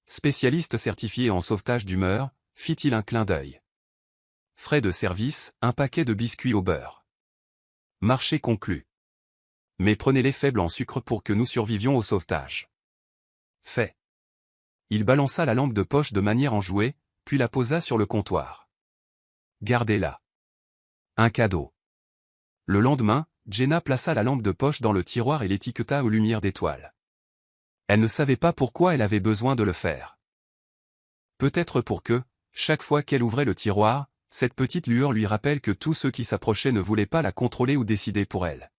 Spécialiste certifié en sauvetage d'humeur, fit-il un clin d'œil. Frais de service, un paquet de biscuits au beurre. Marché conclu. Mais prenez-les faibles en sucre pour que nous survivions au sauvetage. Fait. Il balança la lampe de poche de manière enjouée, puis la posa sur le comptoir. Gardez-la. Un cadeau. Le lendemain, Jenna plaça la lampe de poche dans le tiroir et l'étiqueta aux lumières d'étoiles. Elle ne savait pas pourquoi elle avait besoin de le faire. Peut-être pour que, chaque fois qu'elle ouvrait le tiroir, cette petite lueur lui rappelle que tous ceux qui s'approchaient ne voulaient pas la contrôler ou décider pour elle.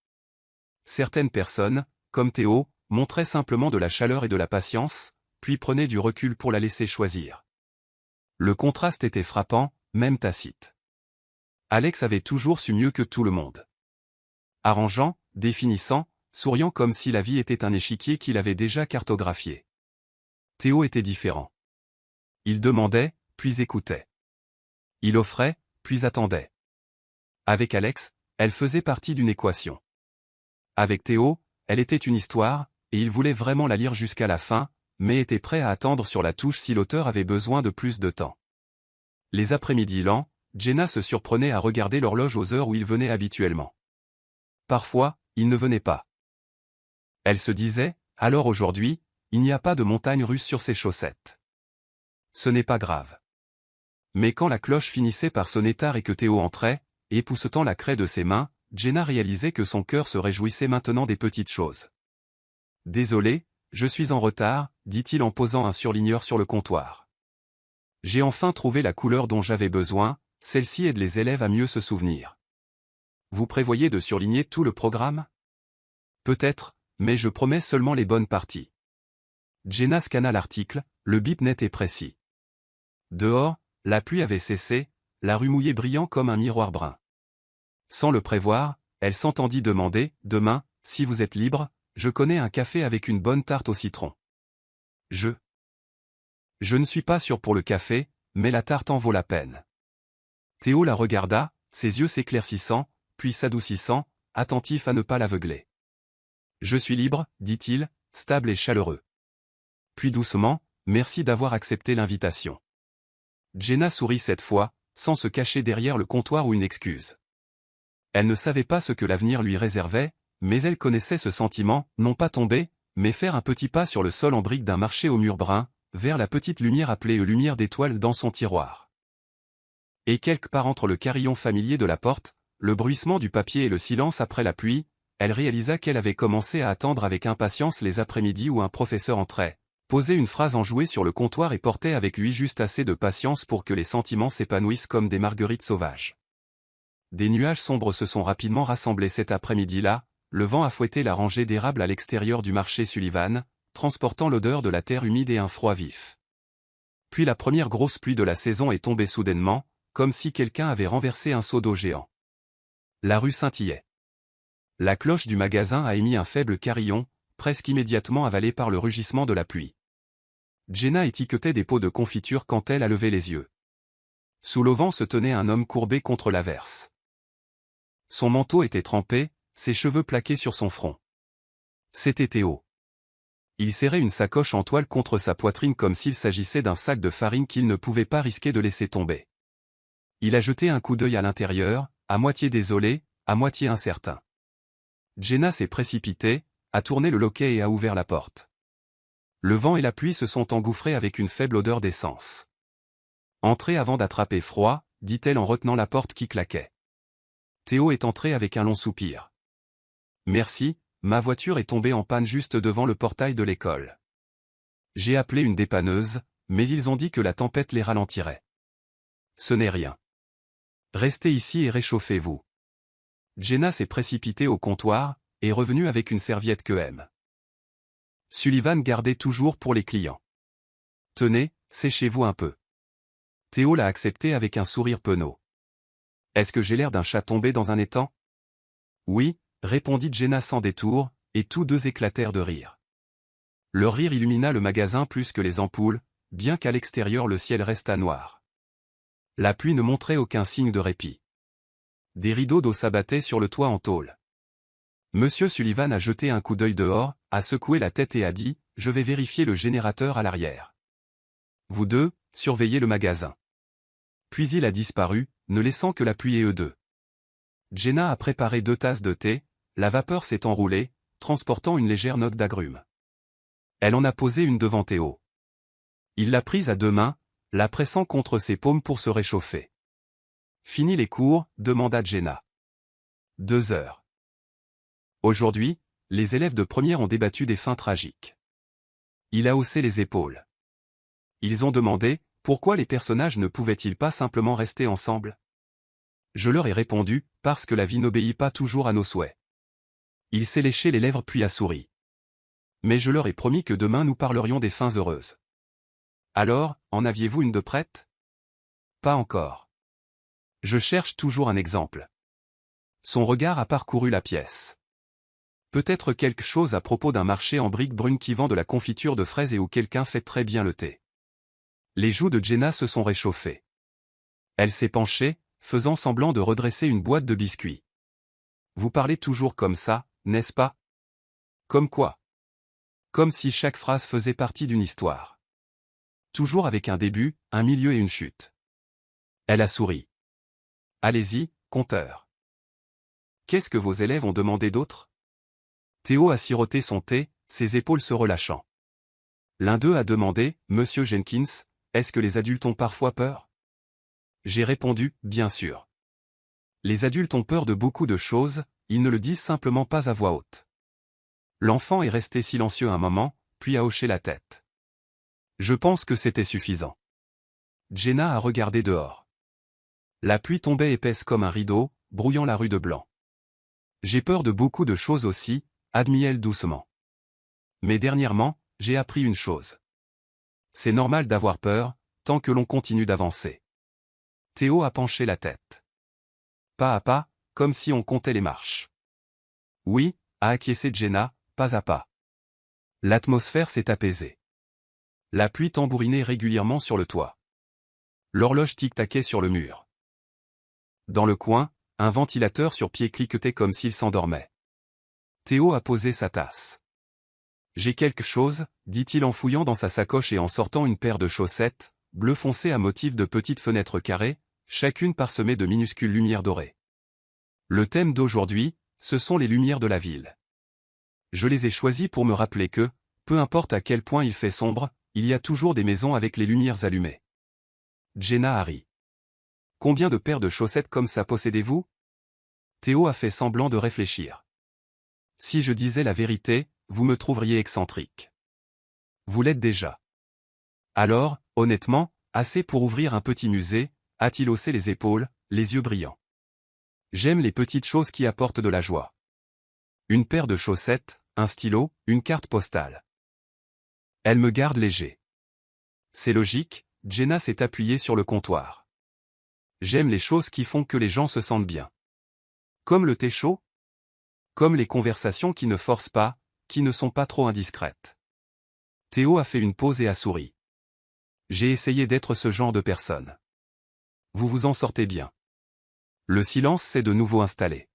Certaines personnes, comme Théo, montraient simplement de la chaleur et de la patience, puis prenaient du recul pour la laisser choisir. Le contraste était frappant, même tacite. Alex avait toujours su mieux que tout le monde. Arrangeant, définissant, souriant comme si la vie était un échiquier qu'il avait déjà cartographié. Théo était différent. Il demandait, puis écoutait. Il offrait, puis attendait. Avec Alex, elle faisait partie d'une équation. Avec Théo, elle était une histoire, et il voulait vraiment la lire jusqu'à la fin, mais était prêt à attendre sur la touche si l'auteur avait besoin de plus de temps. Les après-midi lents, Jenna se surprenait à regarder l'horloge aux heures où il venait habituellement. Parfois, il ne venait pas. Elle se disait, alors aujourd'hui, il n'y a pas de montagne russe sur ses chaussettes. Ce n'est pas grave. Mais quand la cloche finissait par sonner tard et que Théo entrait, époussetant la craie de ses mains, Jenna réalisait que son cœur se réjouissait maintenant des petites choses. « Désolé, je suis en retard, dit-il en posant un surligneur sur le comptoir. J'ai enfin trouvé la couleur dont j'avais besoin, celle-ci aide les élèves à mieux se souvenir. Vous prévoyez de surligner tout le programme? Peut-être, mais je promets seulement les bonnes parties. Jenna scanna l'article, le bip net et précis. Dehors, la pluie avait cessé, la rue mouillait brillant comme un miroir brun. Sans le prévoir, elle s'entendit demander, « Demain, si vous êtes libre, je connais un café avec une bonne tarte au citron. » Je ne suis pas sûr pour le café, mais la tarte en vaut la peine. Théo la regarda, ses yeux s'éclaircissant, puis s'adoucissant, attentif à ne pas l'aveugler. Je suis libre, dit-il, stable et chaleureux. Puis doucement, merci d'avoir accepté l'invitation. Jenna sourit cette fois, sans se cacher derrière le comptoir ou une excuse. Elle ne savait pas ce que l'avenir lui réservait, mais elle connaissait ce sentiment, non pas tomber, mais faire un petit pas sur le sol en briques d'un marché au mur brun, vers la petite lumière appelée lumière d'étoile dans son tiroir. Et quelque part entre le carillon familier de la porte, le bruissement du papier et le silence après la pluie, elle réalisa qu'elle avait commencé à attendre avec impatience les après-midi où un professeur entrait, posait une phrase enjouée sur le comptoir et portait avec lui juste assez de patience pour que les sentiments s'épanouissent comme des marguerites sauvages. Des nuages sombres se sont rapidement rassemblés cet après-midi-là, le vent a fouetté la rangée d'érables à l'extérieur du marché Sullivan, transportant l'odeur de la terre humide et un froid vif. Puis la première grosse pluie de la saison est tombée soudainement, comme si quelqu'un avait renversé un seau d'eau géant. La rue scintillait. La cloche du magasin a émis un faible carillon, presque immédiatement avalé par le rugissement de la pluie. Jenna étiquetait des pots de confiture quand elle a levé les yeux. Sous l'auvent se tenait un homme courbé contre l'averse. Son manteau était trempé, ses cheveux plaqués sur son front. C'était Théo. Il serrait une sacoche en toile contre sa poitrine comme s'il s'agissait d'un sac de farine qu'il ne pouvait pas risquer de laisser tomber. Il a jeté un coup d'œil à l'intérieur, à moitié désolé, à moitié incertain. Jenna s'est précipitée, a tourné le loquet et a ouvert la porte. Le vent et la pluie se sont engouffrés avec une faible odeur d'essence. « Entrez avant d'attraper froid », dit-elle en retenant la porte qui claquait. Théo est entré avec un long soupir. « Merci, ma voiture est tombée en panne juste devant le portail de l'école. J'ai appelé une dépanneuse, mais ils ont dit que la tempête les ralentirait. Ce n'est rien. Restez ici et réchauffez-vous. » Jenna s'est précipitée au comptoir, et est revenue avec une serviette que M. Sullivan gardait toujours pour les clients. « Tenez, séchez-vous un peu. » Théo l'a accepté avec un sourire penaud. « Est-ce que j'ai l'air d'un chat tombé dans un étang ?»« Oui, » répondit Jenna sans détour, et tous deux éclatèrent de rire. Leur rire illumina le magasin plus que les ampoules, bien qu'à l'extérieur le ciel restât noir. La pluie ne montrait aucun signe de répit. Des rideaux d'eau s'abattaient sur le toit en tôle. Monsieur Sullivan a jeté un coup d'œil dehors, a secoué la tête et a dit « Je vais vérifier le générateur à l'arrière. Vous deux, surveillez le magasin. » Puis il a disparu, ne laissant que la pluie et eux deux. Jenna a préparé 2 tasses de thé, la vapeur s'est enroulée, transportant une légère note d'agrumes. Elle en a posé une devant Théo. Il l'a prise à 2 mains, la pressant contre ses paumes pour se réchauffer. « Fini les cours ?» demanda Jenna. 2 heures. Aujourd'hui, les élèves de première ont débattu des fins tragiques. Il a haussé les épaules. Ils ont demandé, pourquoi les personnages ne pouvaient-ils pas simplement rester ensemble? Je leur ai répondu, parce que la vie n'obéit pas toujours à nos souhaits. Il s'est léché les lèvres puis a souri. Mais je leur ai promis que demain nous parlerions des fins heureuses. Alors, en aviez-vous une de prête? Pas encore. Je cherche toujours un exemple. Son regard a parcouru la pièce. Peut-être quelque chose à propos d'un marché en briques brunes qui vend de la confiture de fraises et où quelqu'un fait très bien le thé. Les joues de Jenna se sont réchauffées. Elle s'est penchée, faisant semblant de redresser une boîte de biscuits. Vous parlez toujours comme ça, n'est-ce pas? Comme quoi? Comme si chaque phrase faisait partie d'une histoire. Toujours avec un début, un milieu et une chute. Elle a souri. Allez-y, conteur. Qu'est-ce que vos élèves ont demandé d'autre? Théo a siroté son thé, ses épaules se relâchant. L'un d'eux a demandé, Monsieur Jenkins, est-ce que les adultes ont parfois peur? J'ai répondu, bien sûr. Les adultes ont peur de beaucoup de choses, ils ne le disent simplement pas à voix haute. L'enfant est resté silencieux un moment, puis a hoché la tête. Je pense que c'était suffisant. Jenna a regardé dehors. La pluie tombait épaisse comme un rideau, brouillant la rue de blanc. J'ai peur de beaucoup de choses aussi, admit-elle doucement. Mais dernièrement, j'ai appris une chose. C'est normal d'avoir peur, tant que l'on continue d'avancer. Théo a penché la tête. Pas à pas, comme si on comptait les marches. Oui, a acquiescé Jenna, pas à pas. L'atmosphère s'est apaisée. La pluie tambourinait régulièrement sur le toit. L'horloge tic-taquait sur le mur. Dans le coin, un ventilateur sur pied cliquetait comme s'il s'endormait. Théo a posé sa tasse. J'ai quelque chose, dit-il en fouillant dans sa sacoche et en sortant une paire de chaussettes, bleu foncé à motif de petites fenêtres carrées, chacune parsemée de minuscules lumières dorées. Le thème d'aujourd'hui, ce sont les lumières de la ville. Je les ai choisies pour me rappeler que, peu importe à quel point il fait sombre, il y a toujours des maisons avec les lumières allumées. Jenna a ri. Combien de paires de chaussettes comme ça possédez-vous? Théo a fait semblant de réfléchir. Si je disais la vérité, vous me trouveriez excentrique. Vous l'êtes déjà. Alors, honnêtement, assez pour ouvrir un petit musée, a-t-il haussé les épaules, les yeux brillants. J'aime les petites choses qui apportent de la joie. Une paire de chaussettes, un stylo, une carte postale. Elle me garde léger. C'est logique, Jenna s'est appuyée sur le comptoir. J'aime les choses qui font que les gens se sentent bien. Comme le thé chaud? Comme les conversations qui ne forcent pas, qui ne sont pas trop indiscrètes. Théo a fait une pause et a souri. J'ai essayé d'être ce genre de personne. Vous vous en sortez bien. Le silence s'est de nouveau installé.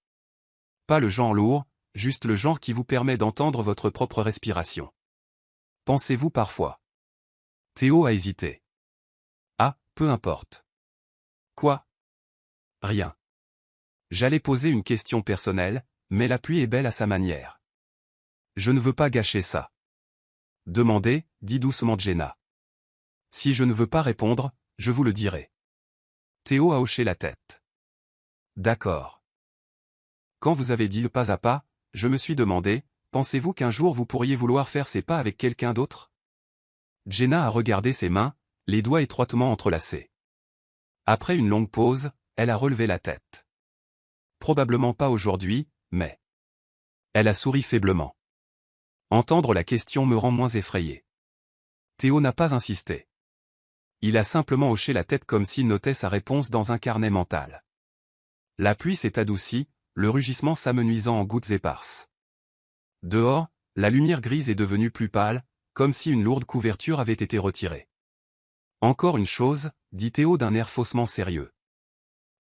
Pas le genre lourd, juste le genre qui vous permet d'entendre votre propre respiration. Pensez-vous parfois? Théo a hésité. Ah, peu importe. Quoi? Rien. J'allais poser une question personnelle, mais la pluie est belle à sa manière. Je ne veux pas gâcher ça. Demandez, dit doucement Jenna. Si je ne veux pas répondre, je vous le dirai. Théo a hoché la tête. D'accord. Quand vous avez dit le pas à pas, je me suis demandé, pensez-vous qu'un jour vous pourriez vouloir faire ces pas avec quelqu'un d'autre? Jenna a regardé ses mains, les doigts étroitement entrelacés. Après une longue pause, elle a relevé la tête. Probablement pas aujourd'hui, mais... Elle a souri faiblement. Entendre la question me rend moins effrayé. Théo n'a pas insisté. Il a simplement hoché la tête comme s'il notait sa réponse dans un carnet mental. La pluie s'est adoucie, le rugissement s'amenuisant en gouttes éparses. Dehors, la lumière grise est devenue plus pâle, comme si une lourde couverture avait été retirée. Encore une chose, dit Théo d'un air faussement sérieux.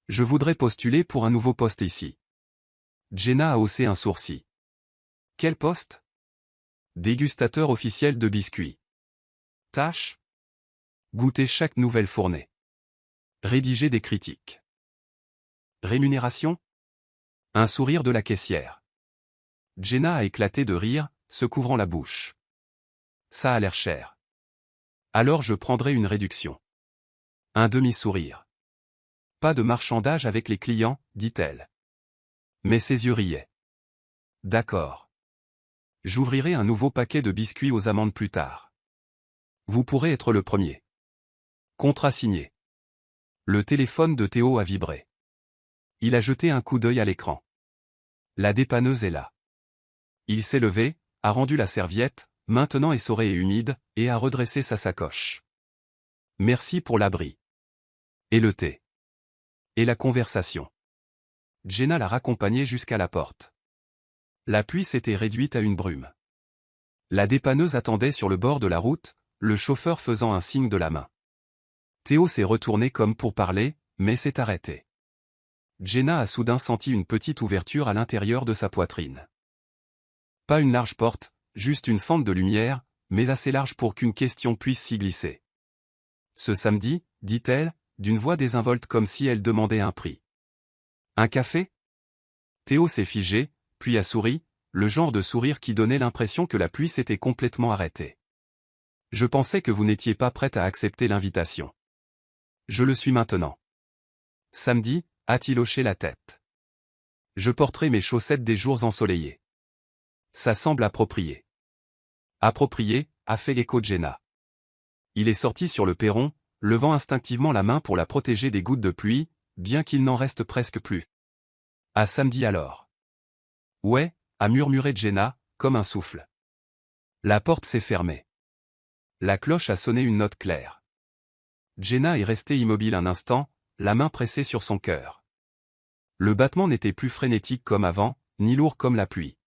Je voudrais postuler pour un nouveau poste ici. Jenna a haussé un sourcil. Quel poste? Dégustateur officiel de biscuits. Tâche? Goûter chaque nouvelle fournée. Rédiger des critiques. Rémunération? Un sourire de la caissière. Jenna a éclaté de rire, se couvrant la bouche. Ça a l'air cher. Alors je prendrai une réduction. Un demi-sourire. Pas de marchandage avec les clients, dit-elle. Mais ses yeux riaient. D'accord. J'ouvrirai un nouveau paquet de biscuits aux amandes plus tard. Vous pourrez être le premier. Contrat signé. Le téléphone de Théo a vibré. Il a jeté un coup d'œil à l'écran. La dépanneuse est là. Il s'est levé, a rendu la serviette, maintenant essorée et humide, et a redressé sa sacoche. Merci pour l'abri. Et le thé. Et la conversation. Jenna l'a raccompagné jusqu'à la porte. La pluie s'était réduite à une brume. La dépanneuse attendait sur le bord de la route, le chauffeur faisant un signe de la main. Théo s'est retourné comme pour parler, mais s'est arrêté. Jenna a soudain senti une petite ouverture à l'intérieur de sa poitrine. Pas une large porte, juste une fente de lumière, mais assez large pour qu'une question puisse s'y glisser. Ce samedi, dit-elle, d'une voix désinvolte comme si elle demandait un prix. Un café? Théo s'est figé, puis a souri, le genre de sourire qui donnait l'impression que la pluie s'était complètement arrêtée. Je pensais que vous n'étiez pas prête à accepter l'invitation. Je le suis maintenant. Samedi, a-t-il hoché la tête. Je porterai mes chaussettes des jours ensoleillés. Ça semble approprié. Approprié, a fait l'écho Jenna. Il est sorti sur le perron, levant instinctivement la main pour la protéger des gouttes de pluie, bien qu'il n'en reste presque plus. À samedi alors. Ouais, a murmuré Jenna, comme un souffle. La porte s'est fermée. La cloche a sonné une note claire. Jenna est restée immobile un instant, la main pressée sur son cœur. Le battement n'était plus frénétique comme avant, ni lourd comme la pluie.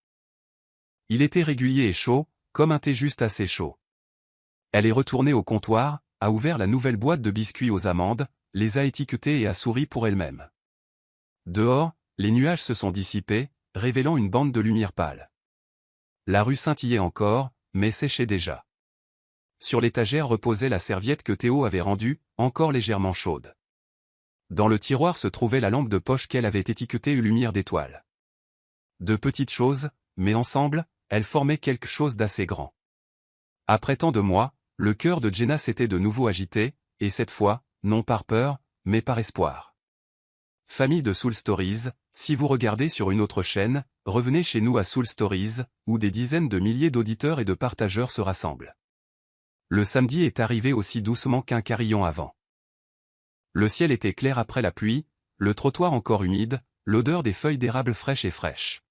Il était régulier et chaud, comme un thé juste assez chaud. Elle est retournée au comptoir, a ouvert la nouvelle boîte de biscuits aux amandes, les a étiquetés et a souri pour elle-même. Dehors, les nuages se sont dissipés, révélant une bande de lumière pâle. La rue scintillait encore, mais séchait déjà. Sur l'étagère reposait la serviette que Théo avait rendue, encore légèrement chaude. Dans le tiroir se trouvait la lampe de poche qu'elle avait étiquetée lumière d'étoile. De petites choses, mais ensemble, elles formaient quelque chose d'assez grand. Après tant de mois, le cœur de Jenna s'était de nouveau agité, et cette fois, non par peur, mais par espoir. Famille de Soul Stories, si vous regardez sur une autre chaîne, revenez chez nous à Soul Stories, où des dizaines de milliers d'auditeurs et de partageurs se rassemblent. Le samedi est arrivé aussi doucement qu'un carillon avant. Le ciel était clair après la pluie, le trottoir encore humide, l'odeur des feuilles d'érable fraîches et fraîches.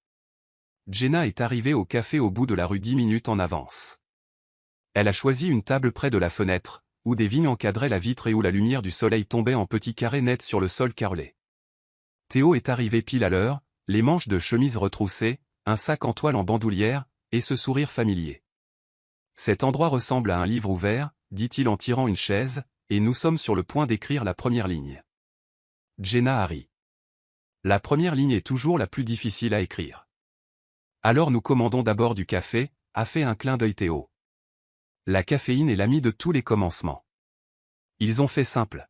Jenna est arrivée au café au bout de la rue 10 minutes en avance. Elle a choisi une table près de la fenêtre, où des vignes encadraient la vitre et où la lumière du soleil tombait en petits carrés nets sur le sol carrelé. Théo est arrivé pile à l'heure, les manches de chemise retroussées, un sac en toile en bandoulière, et ce sourire familier. Cet endroit ressemble à un livre ouvert, dit-il en tirant une chaise, et nous sommes sur le point d'écrire la première ligne. Jenna a ri. La première ligne est toujours la plus difficile à écrire. Alors nous commandons d'abord du café, a fait un clin d'œil Théo. La caféine est l'amie de tous les commencements. Ils ont fait simple.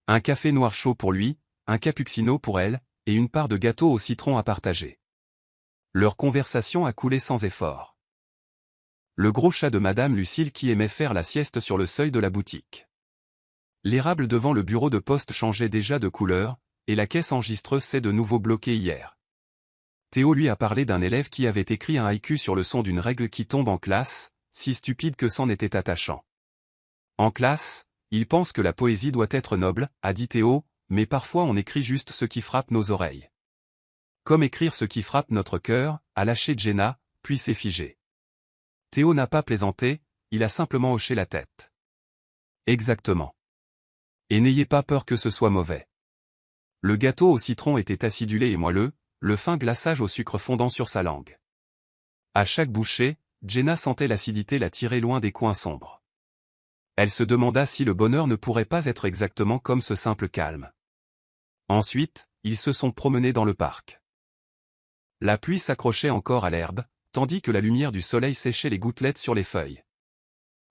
Un café noir chaud pour lui, un cappuccino pour elle, et une part de gâteau au citron à partager. Leur conversation a coulé sans effort. Le gros chat de Madame Lucille qui aimait faire la sieste sur le seuil de la boutique. L'érable devant le bureau de poste changeait déjà de couleur, et la caisse enregistreuse s'est de nouveau bloquée hier. Théo lui a parlé d'un élève qui avait écrit un haïku sur le son d'une règle qui tombe en classe, si stupide que c'en était attachant. En classe, il pense que la poésie doit être noble, a dit Théo, mais parfois on écrit juste ce qui frappe nos oreilles. Comme écrire ce qui frappe notre cœur, a lâché Jenna, puis s'est figé. Théo n'a pas plaisanté, il a simplement hoché la tête. Exactement. Et n'ayez pas peur que ce soit mauvais. Le gâteau au citron était acidulé et moelleux, le fin glaçage au sucre fondant sur sa langue. À chaque bouchée, Jenna sentait l'acidité la tirer loin des coins sombres. Elle se demanda si le bonheur ne pourrait pas être exactement comme ce simple calme. Ensuite, ils se sont promenés dans le parc. La pluie s'accrochait encore à l'herbe, tandis que la lumière du soleil séchait les gouttelettes sur les feuilles.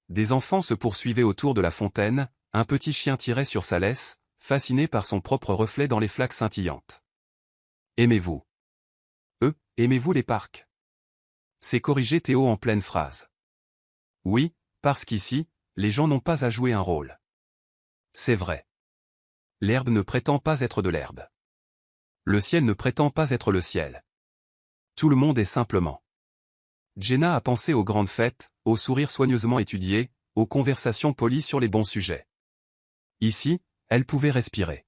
Des enfants se poursuivaient autour de la fontaine, un petit chien tirait sur sa laisse, fasciné par son propre reflet dans les flaques scintillantes. Aimez-vous? Aimez-vous les parcs? C'est corrigé Théo en pleine phrase. Oui, parce qu'ici, les gens n'ont pas à jouer un rôle. C'est vrai. L'herbe ne prétend pas être de l'herbe. Le ciel ne prétend pas être le ciel. Tout le monde est simplement. Jenna a pensé aux grandes fêtes, aux sourires soigneusement étudiés, aux conversations polies sur les bons sujets. Ici, elle pouvait respirer.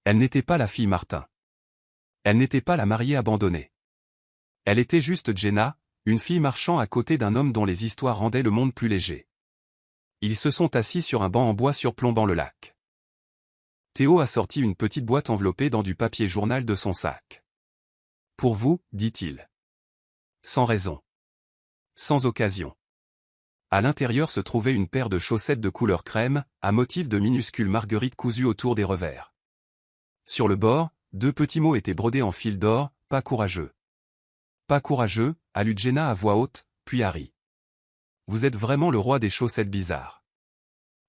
Elle n'était pas la fille Martin. Elle n'était pas la mariée abandonnée. Elle était juste Jenna, une fille marchant à côté d'un homme dont les histoires rendaient le monde plus léger. Ils se sont assis sur un banc en bois surplombant le lac. Théo a sorti une petite boîte enveloppée dans du papier journal de son sac. Pour vous, dit-il. Sans raison. Sans occasion. À l'intérieur se trouvait une paire de chaussettes de couleur crème, à motif de minuscules marguerites cousues autour des revers. Sur le bord, 2 petits mots étaient brodés en fil d'or, pas courageux. Pas courageux, a lu Jenna à voix haute, puis a ri. Vous êtes vraiment le roi des chaussettes bizarres.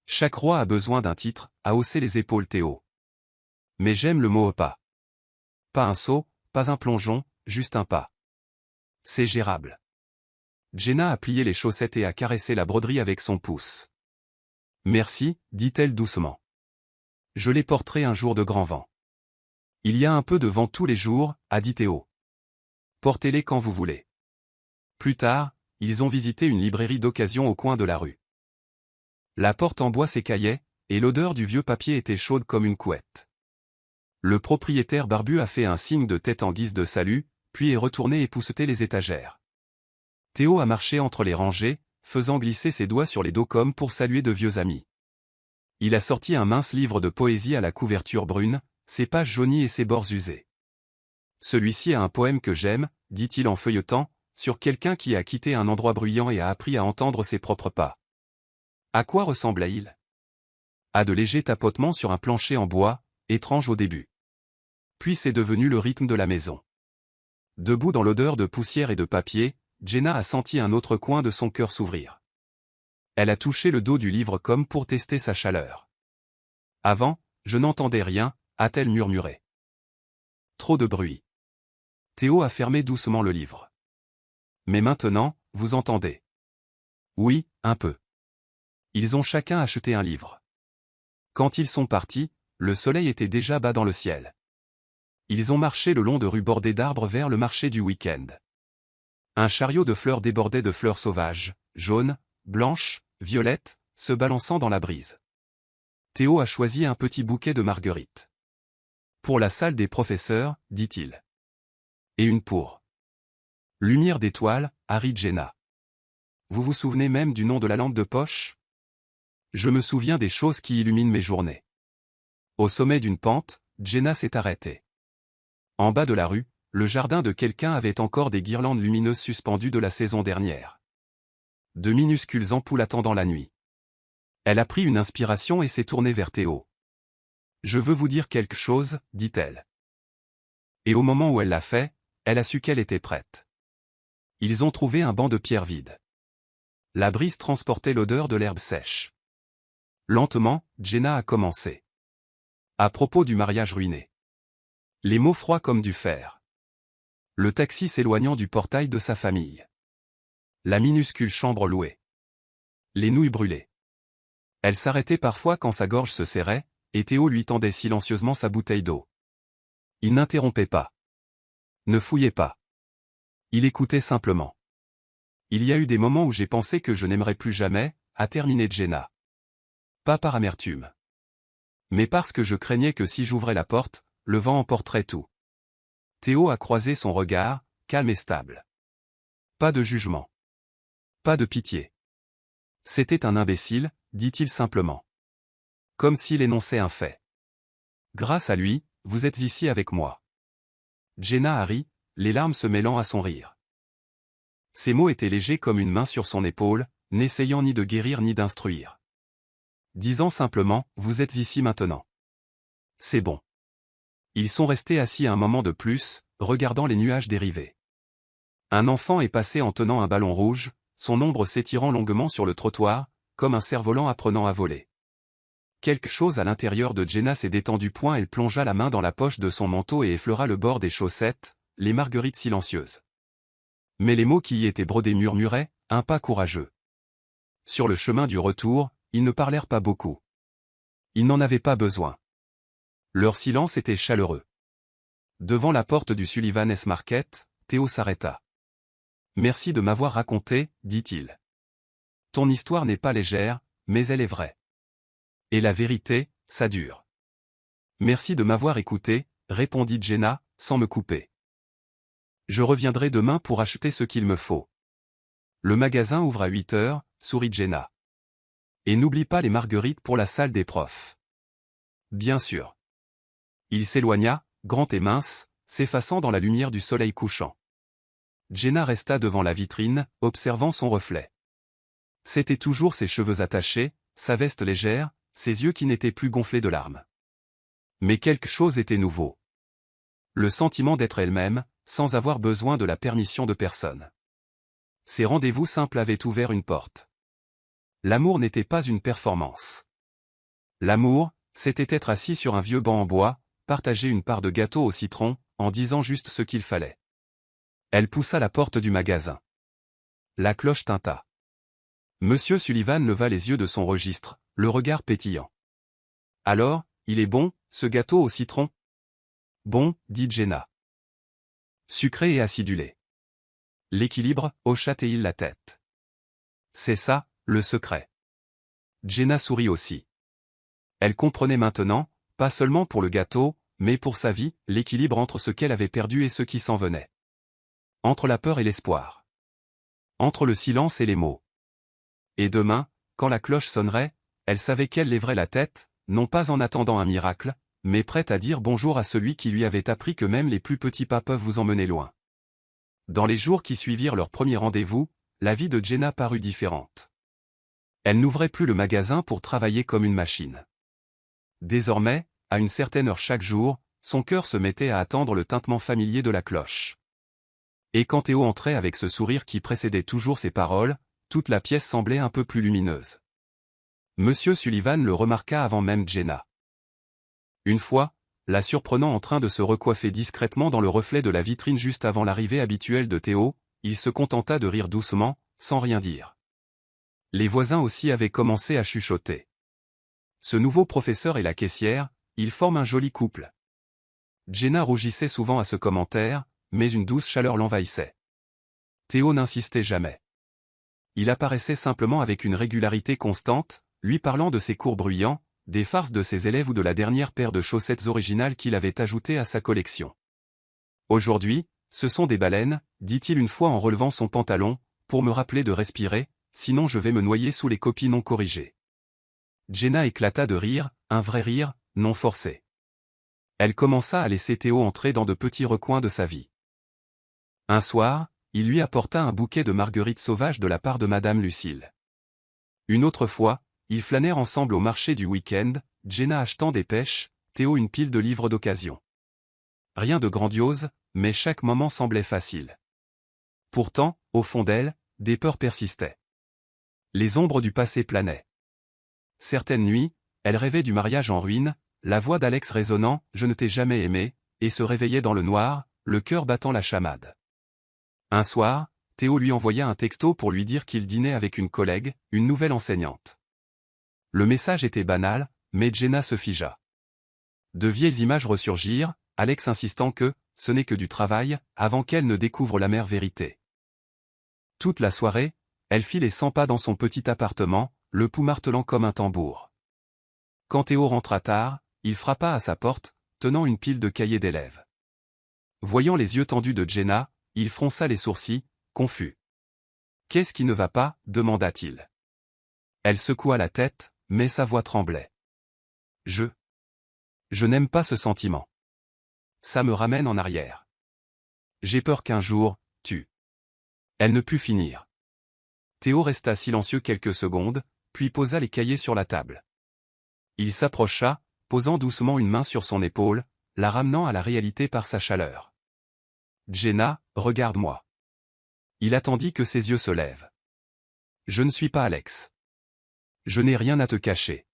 Chaque roi a besoin d'un titre, a haussé les épaules Théo. Mais j'aime le mot pas. Pas un saut, pas un plongeon, juste un pas. C'est gérable. Jenna a plié les chaussettes et a caressé la broderie avec son pouce. Merci, dit-elle doucement. Je les porterai un jour de grand vent. Il y a un peu de vent tous les jours, a dit Théo. Portez-les quand vous voulez. Plus tard, ils ont visité une librairie d'occasion au coin de la rue. La porte en bois s'écaillait, et l'odeur du vieux papier était chaude comme une couette. Le propriétaire barbu a fait un signe de tête en guise de salut, puis est retourné épousseter les étagères. Théo a marché entre les rangées, faisant glisser ses doigts sur les dos comme pour saluer de vieux amis. Il a sorti un mince livre de poésie à la couverture brune, ses pages jaunies et ses bords usés. Celui-ci a un poème que j'aime, dit-il en feuilletant, sur quelqu'un qui a quitté un endroit bruyant et a appris à entendre ses propres pas. À quoi ressemblait-il? À de légers tapotements sur un plancher en bois, étrange au début. Puis c'est devenu le rythme de la maison. Debout dans l'odeur de poussière et de papier, Jenna a senti un autre coin de son cœur s'ouvrir. Elle a touché le dos du livre comme pour tester sa chaleur. Avant, je n'entendais rien, a-t-elle murmuré. Trop de bruit. Théo a fermé doucement le livre. Mais maintenant, vous entendez? Oui, un peu. Ils ont chacun acheté un livre. Quand ils sont partis, le soleil était déjà bas dans le ciel. Ils ont marché le long de rues bordées d'arbres vers le marché du week-end. Un chariot de fleurs débordait de fleurs sauvages, jaunes, blanches, violettes, se balançant dans la brise. Théo a choisi un petit bouquet de marguerites. Pour la salle des professeurs, dit-il. Et une pour Lumière d'étoile, Harry Jenna. Vous vous souvenez même du nom de la lampe de poche? Je me souviens des choses qui illuminent mes journées. Au sommet d'une pente, Jenna s'est arrêtée. En bas de la rue, le jardin de quelqu'un avait encore des guirlandes lumineuses suspendues de la saison dernière. De minuscules ampoules attendant la nuit. Elle a pris une inspiration et s'est tournée vers Théo. Je veux vous dire quelque chose, dit-elle. Et au moment où elle l'a fait, elle a su qu'elle était prête. Ils ont trouvé un banc de pierre vide. La brise transportait l'odeur de l'herbe sèche. Lentement, Jenna a commencé. À propos du mariage ruiné. Les mots froids comme du fer. Le taxi s'éloignant du portail de sa famille. La minuscule chambre louée. Les nouilles brûlées. Elle s'arrêtait parfois quand sa gorge se serrait, et Théo lui tendait silencieusement sa bouteille d'eau. Il n'interrompait pas. Ne fouillait pas. Il écoutait simplement. Il y a eu des moments où j'ai pensé que je n'aimerais plus jamais, a terminé Jenna. Pas par amertume. Mais parce que je craignais que si j'ouvrais la porte, le vent emporterait tout. Théo a croisé son regard, calme et stable. Pas de jugement. Pas de pitié. C'était un imbécile, dit-il simplement. Comme s'il énonçait un fait. Grâce à lui, vous êtes ici avec moi. Jenna a ri, les larmes se mêlant à son rire. Ces mots étaient légers comme une main sur son épaule, n'essayant ni de guérir ni d'instruire. Disant simplement, vous êtes ici maintenant. C'est bon. Ils sont restés assis un moment de plus, regardant les nuages dériver. Un enfant est passé en tenant un ballon rouge, son ombre s'étirant longuement sur le trottoir, comme un cerf-volant apprenant à voler. Quelque chose à l'intérieur de Jenna s'est détendu point, elle plongea la main dans la poche de son manteau et effleura le bord des chaussettes, les marguerites silencieuses. Mais les mots qui y étaient brodés murmuraient, un pas courageux. Sur le chemin du retour, ils ne parlèrent pas beaucoup. Ils n'en avaient pas besoin. Leur silence était chaleureux. Devant la porte du Sullivan S Market, Théo s'arrêta. Merci de m'avoir raconté, dit-il. Ton histoire n'est pas légère, mais elle est vraie. Et la vérité, ça dure. Merci de m'avoir écouté, répondit Jenna, sans me couper. Je reviendrai demain pour acheter ce qu'il me faut. Le magasin ouvre à 8 heures, sourit Jenna. Et n'oublie pas les marguerites pour la salle des profs. Bien sûr. Il s'éloigna, grand et mince, s'effaçant dans la lumière du soleil couchant. Jenna resta devant la vitrine, observant son reflet. C'étaient toujours ses cheveux attachés, sa veste légère, ses yeux qui n'étaient plus gonflés de larmes. Mais quelque chose était nouveau. Le sentiment d'être elle-même, sans avoir besoin de la permission de personne. Ces rendez-vous simples avaient ouvert une porte. L'amour n'était pas une performance. L'amour, c'était être assis sur un vieux banc en bois, partager une part de gâteau au citron, en disant juste ce qu'il fallait. Elle poussa la porte du magasin. La cloche tinta. Monsieur Sullivan leva les yeux de son registre, le regard pétillant. Alors, il est bon, ce gâteau au citron? Bon, dit Jenna. Sucré et acidulé. L'équilibre, hocha-t-il la tête. C'est ça, le secret. Jenna sourit aussi. Elle comprenait maintenant, pas seulement pour le gâteau, mais pour sa vie, l'équilibre entre ce qu'elle avait perdu et ce qui s'en venait. Entre la peur et l'espoir. Entre le silence et les mots. Et demain, quand la cloche sonnerait, elle savait qu'elle lèverait la tête, non pas en attendant un miracle, mais prête à dire bonjour à celui qui lui avait appris que même les plus petits pas peuvent vous emmener loin. Dans les jours qui suivirent leur premier rendez-vous, la vie de Jenna parut différente. Elle n'ouvrait plus le magasin pour travailler comme une machine. Désormais, à une certaine heure chaque jour, son cœur se mettait à attendre le tintement familier de la cloche. Et quand Théo entrait avec ce sourire qui précédait toujours ses paroles, toute la pièce semblait un peu plus lumineuse. Monsieur Sullivan le remarqua avant même Jenna. Une fois, la surprenant en train de se recoiffer discrètement dans le reflet de la vitrine juste avant l'arrivée habituelle de Théo, il se contenta de rire doucement, sans rien dire. Les voisins aussi avaient commencé à chuchoter. Ce nouveau professeur et la caissière, ils forment un joli couple. Jenna rougissait souvent à ce commentaire, mais une douce chaleur l'envahissait. Théo n'insistait jamais. Il apparaissait simplement avec une régularité constante, lui parlant de ses cours bruyants, des farces de ses élèves ou de la dernière paire de chaussettes originales qu'il avait ajoutées à sa collection. Aujourd'hui, ce sont des baleines, dit-il une fois en relevant son pantalon, pour me rappeler de respirer, sinon je vais me noyer sous les copies non corrigées. Jenna éclata de rire, un vrai rire, non forcé. Elle commença à laisser Théo entrer dans de petits recoins de sa vie. Un soir, il lui apporta un bouquet de marguerites sauvages de la part de Madame Lucille. Une autre fois, ils flânèrent ensemble au marché du week-end, Jenna achetant des pêches, Théo une pile de livres d'occasion. Rien de grandiose, mais chaque moment semblait facile. Pourtant, au fond d'elle, des peurs persistaient. Les ombres du passé planaient. Certaines nuits, elle rêvait du mariage en ruine, la voix d'Alex résonnant « Je ne t'ai jamais aimé », et se réveillait dans le noir, le cœur battant la chamade. Un soir, Théo lui envoya un texto pour lui dire qu'il dînait avec une collègue, une nouvelle enseignante. Le message était banal, mais Jenna se figea. De vieilles images ressurgirent, Alex insistant que « ce n'est que du travail », avant qu'elle ne découvre l'amère vérité. Toute la soirée, elle fit les 100 pas dans son petit appartement, le pouls martelant comme un tambour. Quand Théo rentra tard, il frappa à sa porte, tenant une pile de cahiers d'élèves. Voyant les yeux tendus de Jenna, il fronça les sourcils, confus. « Qu'est-ce qui ne va pas » demanda-t-il. Elle secoua la tête, mais sa voix tremblait. « Je n'aime pas ce sentiment. Ça me ramène en arrière. J'ai peur qu'un jour, tu... » Elle ne put finir. Théo resta silencieux quelques secondes, puis posa les cahiers sur la table. Il s'approcha, posant doucement une main sur son épaule, la ramenant à la réalité par sa chaleur. « Jenna, regarde-moi. » Il attendit que ses yeux se lèvent. « Je ne suis pas Alex. Je n'ai rien à te cacher.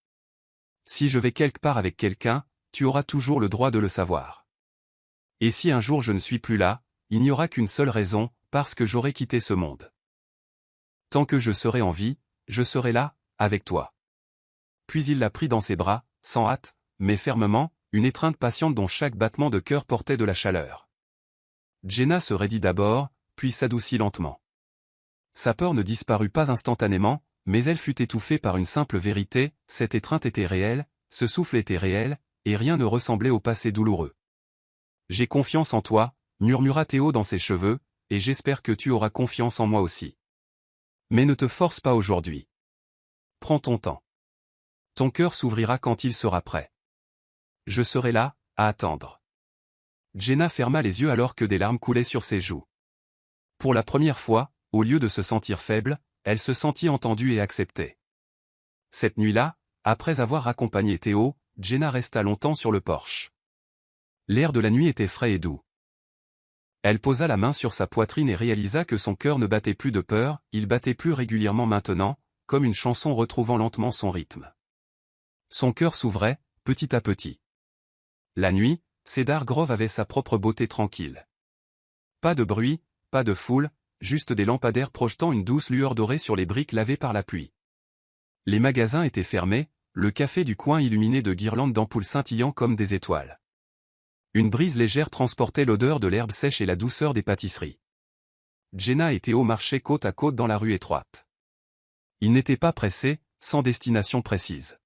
Si je vais quelque part avec quelqu'un, tu auras toujours le droit de le savoir. Et si un jour je ne suis plus là, il n'y aura qu'une seule raison, parce que j'aurai quitté ce monde. Tant que je serai en vie, je serai là, avec toi. » Puis il la prit dans ses bras, sans hâte, mais fermement, une étreinte patiente dont chaque battement de cœur portait de la chaleur. Jenna se raidit d'abord, puis s'adoucit lentement. Sa peur ne disparut pas instantanément, mais elle fut étouffée par une simple vérité, cette étreinte était réelle, ce souffle était réel, et rien ne ressemblait au passé douloureux. « J'ai confiance en toi », murmura Théo dans ses cheveux, « et j'espère que tu auras confiance en moi aussi. Mais ne te force pas aujourd'hui. Prends ton temps. Ton cœur s'ouvrira quand il sera prêt. Je serai là, à attendre. » Jenna ferma les yeux alors que des larmes coulaient sur ses joues. Pour la première fois, au lieu de se sentir faible, elle se sentit entendue et acceptée. Cette nuit-là, après avoir accompagné Théo, Jenna resta longtemps sur le porche. L'air de la nuit était frais et doux. Elle posa la main sur sa poitrine et réalisa que son cœur ne battait plus de peur, il battait plus régulièrement maintenant, comme une chanson retrouvant lentement son rythme. Son cœur s'ouvrait, petit à petit. La nuit, Cedar Grove avait sa propre beauté tranquille. Pas de bruit, pas de foule, juste des lampadaires projetant une douce lueur dorée sur les briques lavées par la pluie. Les magasins étaient fermés, le café du coin illuminé de guirlandes d'ampoules scintillant comme des étoiles. Une brise légère transportait l'odeur de l'herbe sèche et la douceur des pâtisseries. Jenna et Théo marchaient côte à côte dans la rue étroite. Ils n'étaient pas pressés, sans destination précise.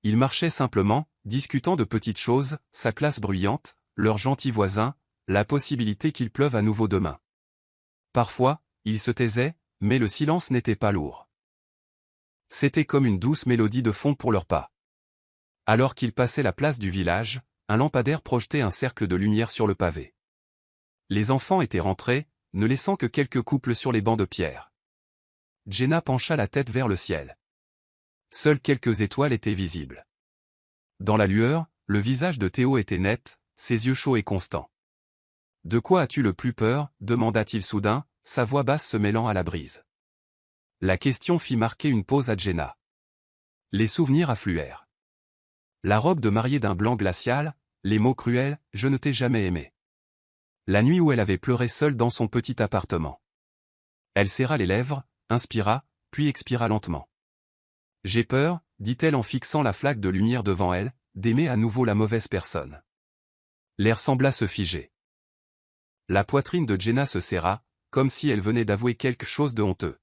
Ils marchaient simplement, discutant de petites choses, sa classe bruyante, leurs gentils voisins, la possibilité qu'il pleuve à nouveau demain. Parfois, ils se taisaient, mais le silence n'était pas lourd. C'était comme une douce mélodie de fond pour leurs pas. Alors qu'ils passaient la place du village, un lampadaire projetait un cercle de lumière sur le pavé. Les enfants étaient rentrés, ne laissant que quelques couples sur les bancs de pierre. Jenna pencha la tête vers le ciel. Seules quelques étoiles étaient visibles. Dans la lueur, le visage de Théo était net, ses yeux chauds et constants. « De quoi as-tu le plus peur » demanda-t-il soudain, sa voix basse se mêlant à la brise. La question fit marquer une pause à Jenna. Les souvenirs affluèrent. La robe de mariée d'un blanc glacial, les mots cruels « je ne t'ai jamais aimé ». La nuit où elle avait pleuré seule dans son petit appartement. Elle serra les lèvres, inspira, puis expira lentement. « J'ai peur » dit-elle en fixant la flaque de lumière devant elle, « d'aimer à nouveau la mauvaise personne. » L'air sembla se figer. La poitrine de Jenna se serra, comme si elle venait d'avouer quelque chose de honteux.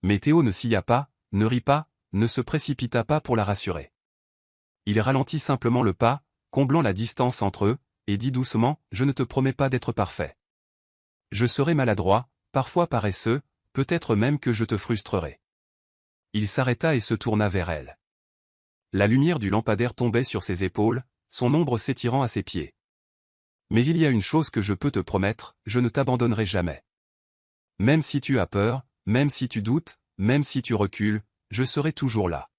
Mais Théo ne sia pas, ne rit pas, ne se précipita pas pour la rassurer. Il ralentit simplement le pas, comblant la distance entre eux, et dit doucement « Je ne te promets pas d'être parfait. Je serai maladroit, parfois paresseux, peut-être même que je te frustrerai. » Il s'arrêta et se tourna vers elle. La lumière du lampadaire tombait sur ses épaules, son ombre s'étirant à ses pieds. « Mais il y a une chose que je peux te promettre, je ne t'abandonnerai jamais. Même si tu as peur, même si tu doutes, même si tu recules, je serai toujours là. »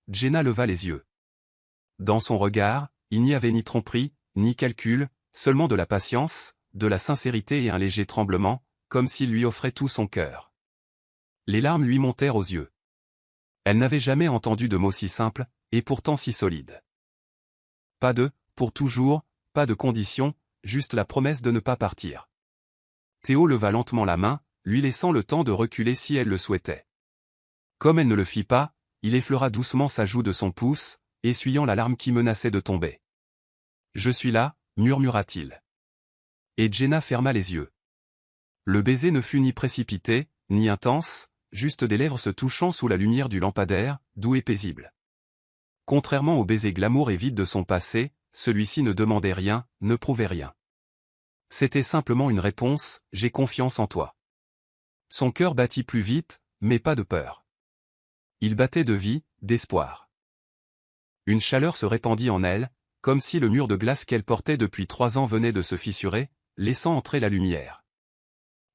Jenna leva les yeux. Dans son regard, il n'y avait ni tromperie, ni calcul, seulement de la patience, de la sincérité et un léger tremblement, comme s'il lui offrait tout son cœur. Les larmes lui montèrent aux yeux. Elle n'avait jamais entendu de mots si simples, et pourtant si solides. Pas de « pour toujours », pas de condition, juste la promesse de ne pas partir. Théo leva lentement la main, lui laissant le temps de reculer si elle le souhaitait. Comme elle ne le fit pas, il effleura doucement sa joue de son pouce, essuyant la larme qui menaçait de tomber. « Je suis là » murmura-t-il. Et Jenna ferma les yeux. Le baiser ne fut ni précipité, ni intense, juste des lèvres se touchant sous la lumière du lampadaire, doux et paisible. Contrairement au baiser glamour et vide de son passé, celui-ci ne demandait rien, ne prouvait rien. C'était simplement une réponse « J'ai confiance en toi ». Son cœur battit plus vite, mais pas de peur. Il battait de vie, d'espoir. Une chaleur se répandit en elle, comme si le mur de glace qu'elle portait depuis 3 ans venait de se fissurer, laissant entrer la lumière.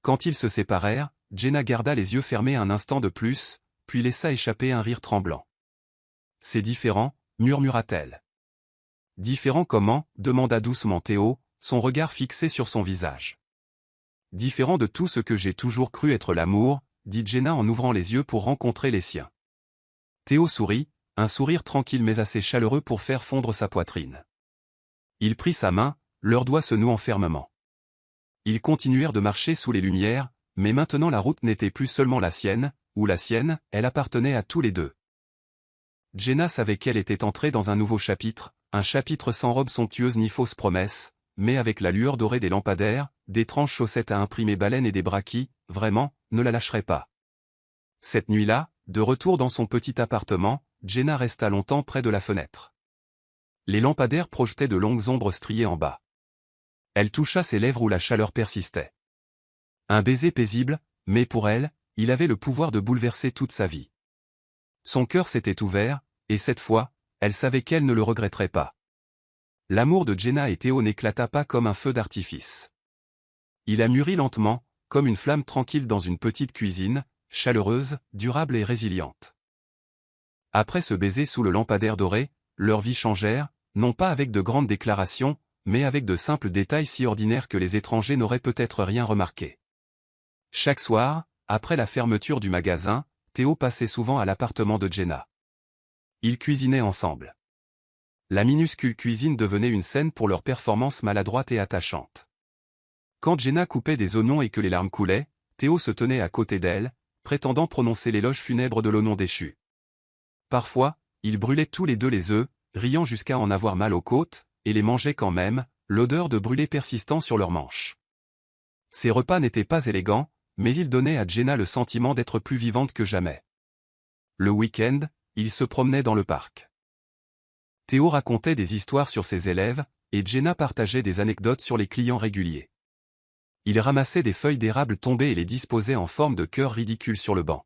Quand ils se séparèrent, Jenna garda les yeux fermés un instant de plus, puis laissa échapper un rire tremblant. « C'est différent » murmura-t-elle. « Différent comment » demanda doucement Théo, son regard fixé sur son visage. « Différent de tout ce que j'ai toujours cru être l'amour » dit Jenna en ouvrant les yeux pour rencontrer les siens. Théo sourit, un sourire tranquille mais assez chaleureux pour faire fondre sa poitrine. Il prit sa main, leurs doigts se nouant fermement. Ils continuèrent de marcher sous les lumières, mais maintenant la route n'était plus seulement la sienne, ou la sienne, elle appartenait à tous les deux. Jenna savait qu'elle était entrée dans un nouveau chapitre, un chapitre sans robe somptueuse ni fausse promesse, mais avec la lueur dorée des lampadaires, d'étranges chaussettes à imprimer baleines et des bras qui, vraiment, ne la lâcheraient pas. Cette nuit-là, de retour dans son petit appartement, Jenna resta longtemps près de la fenêtre. Les lampadaires projetaient de longues ombres striées en bas. Elle toucha ses lèvres où la chaleur persistait. Un baiser paisible, mais pour elle, il avait le pouvoir de bouleverser toute sa vie. Son cœur s'était ouvert, et cette fois, elle savait qu'elle ne le regretterait pas. L'amour de Jenna et Théo n'éclata pas comme un feu d'artifice. Il a mûri lentement, comme une flamme tranquille dans une petite cuisine, chaleureuse, durable et résiliente. Après ce baiser sous le lampadaire doré, leurs vies changèrent, non pas avec de grandes déclarations, mais avec de simples détails si ordinaires que les étrangers n'auraient peut-être rien remarqué. Chaque soir, après la fermeture du magasin, Théo passait souvent à l'appartement de Jenna. Ils cuisinaient ensemble. La minuscule cuisine devenait une scène pour leur performance maladroite et attachante. Quand Jenna coupait des oignons et que les larmes coulaient, Théo se tenait à côté d'elle, prétendant prononcer l'éloge funèbre de l'oignon déchu. Parfois, ils brûlaient tous les deux les œufs, riant jusqu'à en avoir mal aux côtes, et les mangeaient quand même, l'odeur de brûlé persistant sur leurs manches. Ces repas n'étaient pas élégants, mais ils donnaient à Jenna le sentiment d'être plus vivante que jamais. Le week-end, ils se promenaient dans le parc. Théo racontait des histoires sur ses élèves, et Jenna partageait des anecdotes sur les clients réguliers. Il ramassait des feuilles d'érable tombées et les disposait en forme de cœur ridicule sur le banc.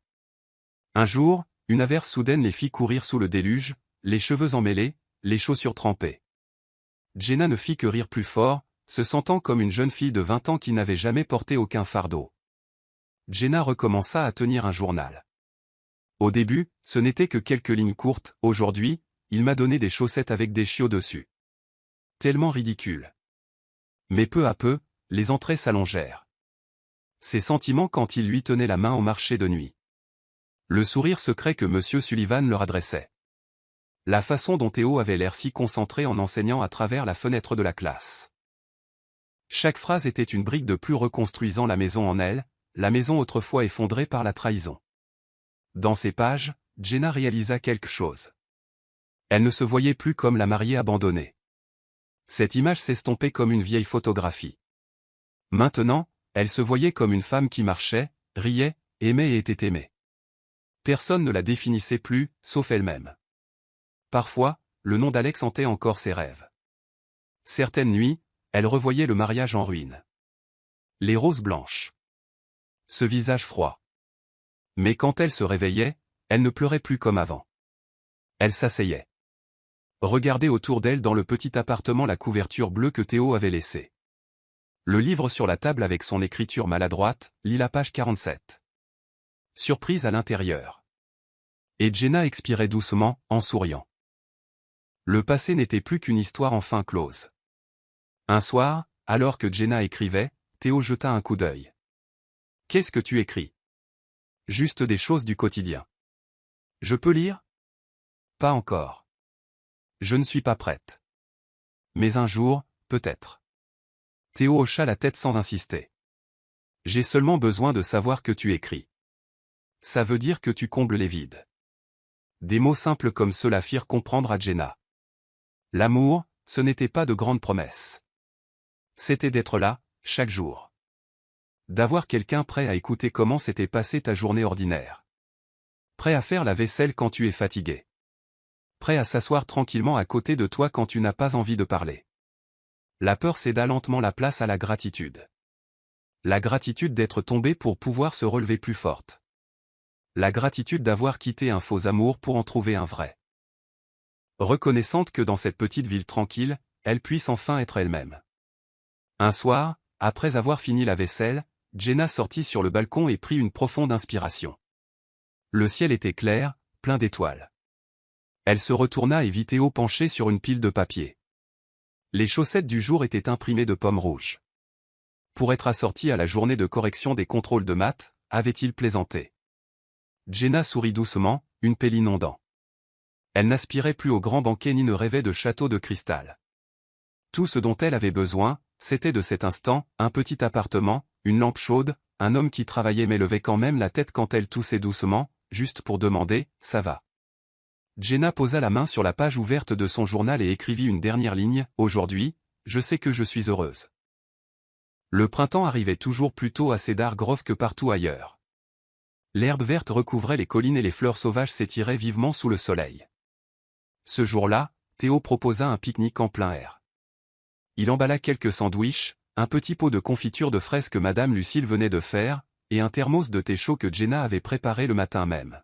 Un jour, une averse soudaine les fit courir sous le déluge, les cheveux emmêlés, les chaussures trempées. Jenna ne fit que rire plus fort, se sentant comme une jeune fille de 20 ans qui n'avait jamais porté aucun fardeau. Jenna recommença à tenir un journal. Au début, ce n'était que quelques lignes courtes, aujourd'hui, il m'a donné des chaussettes avec des chiots dessus. Tellement ridicule. Mais peu à peu, les entrées s'allongèrent. Ses sentiments quand il lui tenait la main au marché de nuit. Le sourire secret que M. Sullivan leur adressait. La façon dont Théo avait l'air si concentré en enseignant à travers la fenêtre de la classe. Chaque phrase était une brique de plus reconstruisant la maison en elle, la maison autrefois effondrée par la trahison. Dans ces pages, Jenna réalisa quelque chose. Elle ne se voyait plus comme la mariée abandonnée. Cette image s'estompait comme une vieille photographie. Maintenant, elle se voyait comme une femme qui marchait, riait, aimait et était aimée. Personne ne la définissait plus, sauf elle-même. Parfois, le nom d'Alex hantait encore ses rêves. Certaines nuits, elle revoyait le mariage en ruine. Les roses blanches. Ce visage froid. Mais quand elle se réveillait, elle ne pleurait plus comme avant. Elle s'asseyait. Regardait autour d'elle dans le petit appartement la couverture bleue que Théo avait laissée. Le livre sur la table avec son écriture maladroite, lit la page 47. Surprise à l'intérieur. Et Jenna expirait doucement, en souriant. Le passé n'était plus qu'une histoire enfin close. Un soir, alors que Jenna écrivait, Théo jeta un coup d'œil. « Qu'est-ce que tu écris ?»« Juste des choses du quotidien. »« Je peux lire ?»« Pas encore. »« Je ne suis pas prête. »« Mais un jour, peut-être. » Théo hocha la tête sans insister. « J'ai seulement besoin de savoir que tu écris. Ça veut dire que tu combles les vides. » Des mots simples comme cela firent comprendre à Jenna. L'amour, ce n'était pas de grandes promesses. C'était d'être là, chaque jour. D'avoir quelqu'un prêt à écouter comment s'était passée ta journée ordinaire. Prêt à faire la vaisselle quand tu es fatigué. Prêt à s'asseoir tranquillement à côté de toi quand tu n'as pas envie de parler. La peur céda lentement la place à la gratitude. La gratitude d'être tombée pour pouvoir se relever plus forte. La gratitude d'avoir quitté un faux amour pour en trouver un vrai. Reconnaissante que dans cette petite ville tranquille, elle puisse enfin être elle-même. Un soir, après avoir fini la vaisselle, Jenna sortit sur le balcon et prit une profonde inspiration. Le ciel était clair, plein d'étoiles. Elle se retourna et vit Théo penché sur une pile de papier. Les chaussettes du jour étaient imprimées de pommes rouges. Pour être assorti à la journée de correction des contrôles de maths, avait-il plaisanté. Jenna sourit doucement, une pelle inondant. Elle n'aspirait plus au grand banquet ni ne rêvait de château de cristal. Tout ce dont elle avait besoin, c'était de cet instant, un petit appartement, une lampe chaude, un homme qui travaillait mais levait quand même la tête quand elle toussait doucement, juste pour demander « ça va ». Jenna posa la main sur la page ouverte de son journal et écrivit une dernière ligne « Aujourd'hui, je sais que je suis heureuse ». Le printemps arrivait toujours plus tôt à Cedar Grove que partout ailleurs. L'herbe verte recouvrait les collines et les fleurs sauvages s'étiraient vivement sous le soleil. Ce jour-là, Théo proposa un pique-nique en plein air. Il emballa quelques sandwichs, un petit pot de confiture de fraises que Madame Lucille venait de faire, et un thermos de thé chaud que Jenna avait préparé le matin même.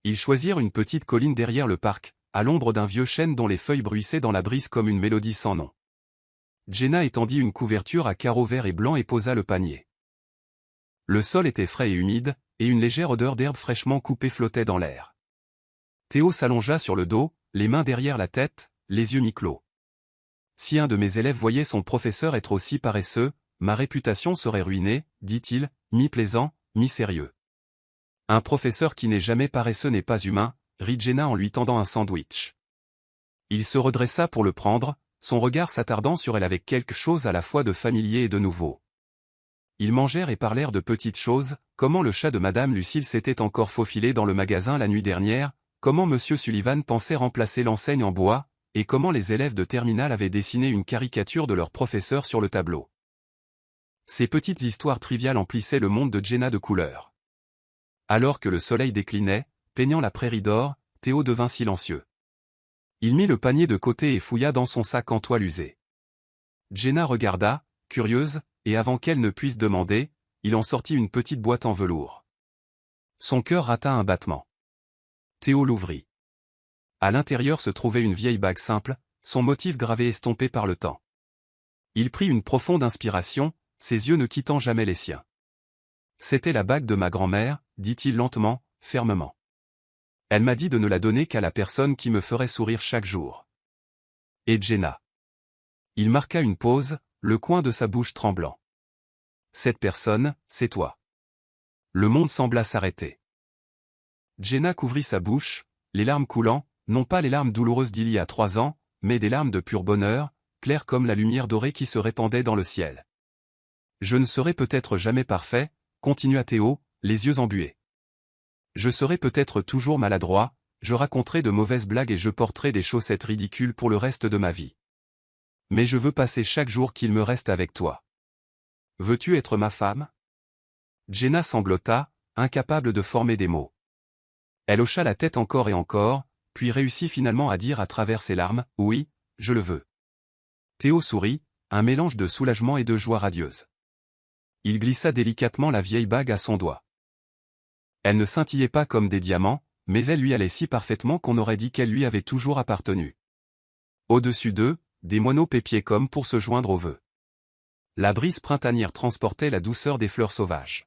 Ils choisirent une petite colline derrière le parc, à l'ombre d'un vieux chêne dont les feuilles bruissaient dans la brise comme une mélodie sans nom. Jenna étendit une couverture à carreaux verts et blancs et posa le panier. Le sol était frais et humide, et une légère odeur d'herbe fraîchement coupée flottait dans l'air. Théo s'allongea sur le dos, les mains derrière la tête, les yeux mi-clos. Si un de mes élèves voyait son professeur être aussi paresseux, ma réputation serait ruinée, dit-il, mi-plaisant, mi-sérieux. Un professeur qui n'est jamais paresseux n'est pas humain, rit Jenna en lui tendant un sandwich. Il se redressa pour le prendre, son regard s'attardant sur elle avec quelque chose à la fois de familier et de nouveau. Ils mangèrent et parlèrent de petites choses, comment le chat de Madame Lucille s'était encore faufilé dans le magasin la nuit dernière, comment M. Sullivan pensait remplacer l'enseigne en bois, et comment les élèves de terminale avaient dessiné une caricature de leur professeur sur le tableau. Ces petites histoires triviales emplissaient le monde de Jenna de couleurs. Alors que le soleil déclinait, peignant la prairie d'or, Théo devint silencieux. Il mit le panier de côté et fouilla dans son sac en toile usé. Jenna regarda, curieuse, et avant qu'elle ne puisse demander, il en sortit une petite boîte en velours. Son cœur rata un battement. Théo l'ouvrit. À l'intérieur se trouvait une vieille bague simple, son motif gravé estompé par le temps. Il prit une profonde inspiration, ses yeux ne quittant jamais les siens. « C'était la bague de ma grand-mère » dit-il lentement, fermement. Elle m'a dit de ne la donner qu'à la personne qui me ferait sourire chaque jour. Et Jenna. Il marqua une pause, le coin de sa bouche tremblant. Cette personne, c'est toi. Le monde sembla s'arrêter. Jenna couvrit sa bouche, les larmes coulant, non pas les larmes douloureuses d'il y a 3 ans, mais des larmes de pur bonheur, claires comme la lumière dorée qui se répandait dans le ciel. Je ne serai peut-être jamais parfait, continua Théo, les yeux embués. Je serai peut-être toujours maladroit, je raconterai de mauvaises blagues et je porterai des chaussettes ridicules pour le reste de ma vie. Mais je veux passer chaque jour qu'il me reste avec toi. Veux-tu être ma femme? Jenna sanglota, incapable de former des mots. Elle hocha la tête encore et encore, puis réussit finalement à dire à travers ses larmes, « Oui, je le veux. » Théo sourit, un mélange de soulagement et de joie radieuse. Il glissa délicatement la vieille bague à son doigt. Elle ne scintillait pas comme des diamants, mais elle lui allait si parfaitement qu'on aurait dit qu'elle lui avait toujours appartenu. Au-dessus d'eux, des moineaux pépiaient comme pour se joindre aux vœux. La brise printanière transportait la douceur des fleurs sauvages.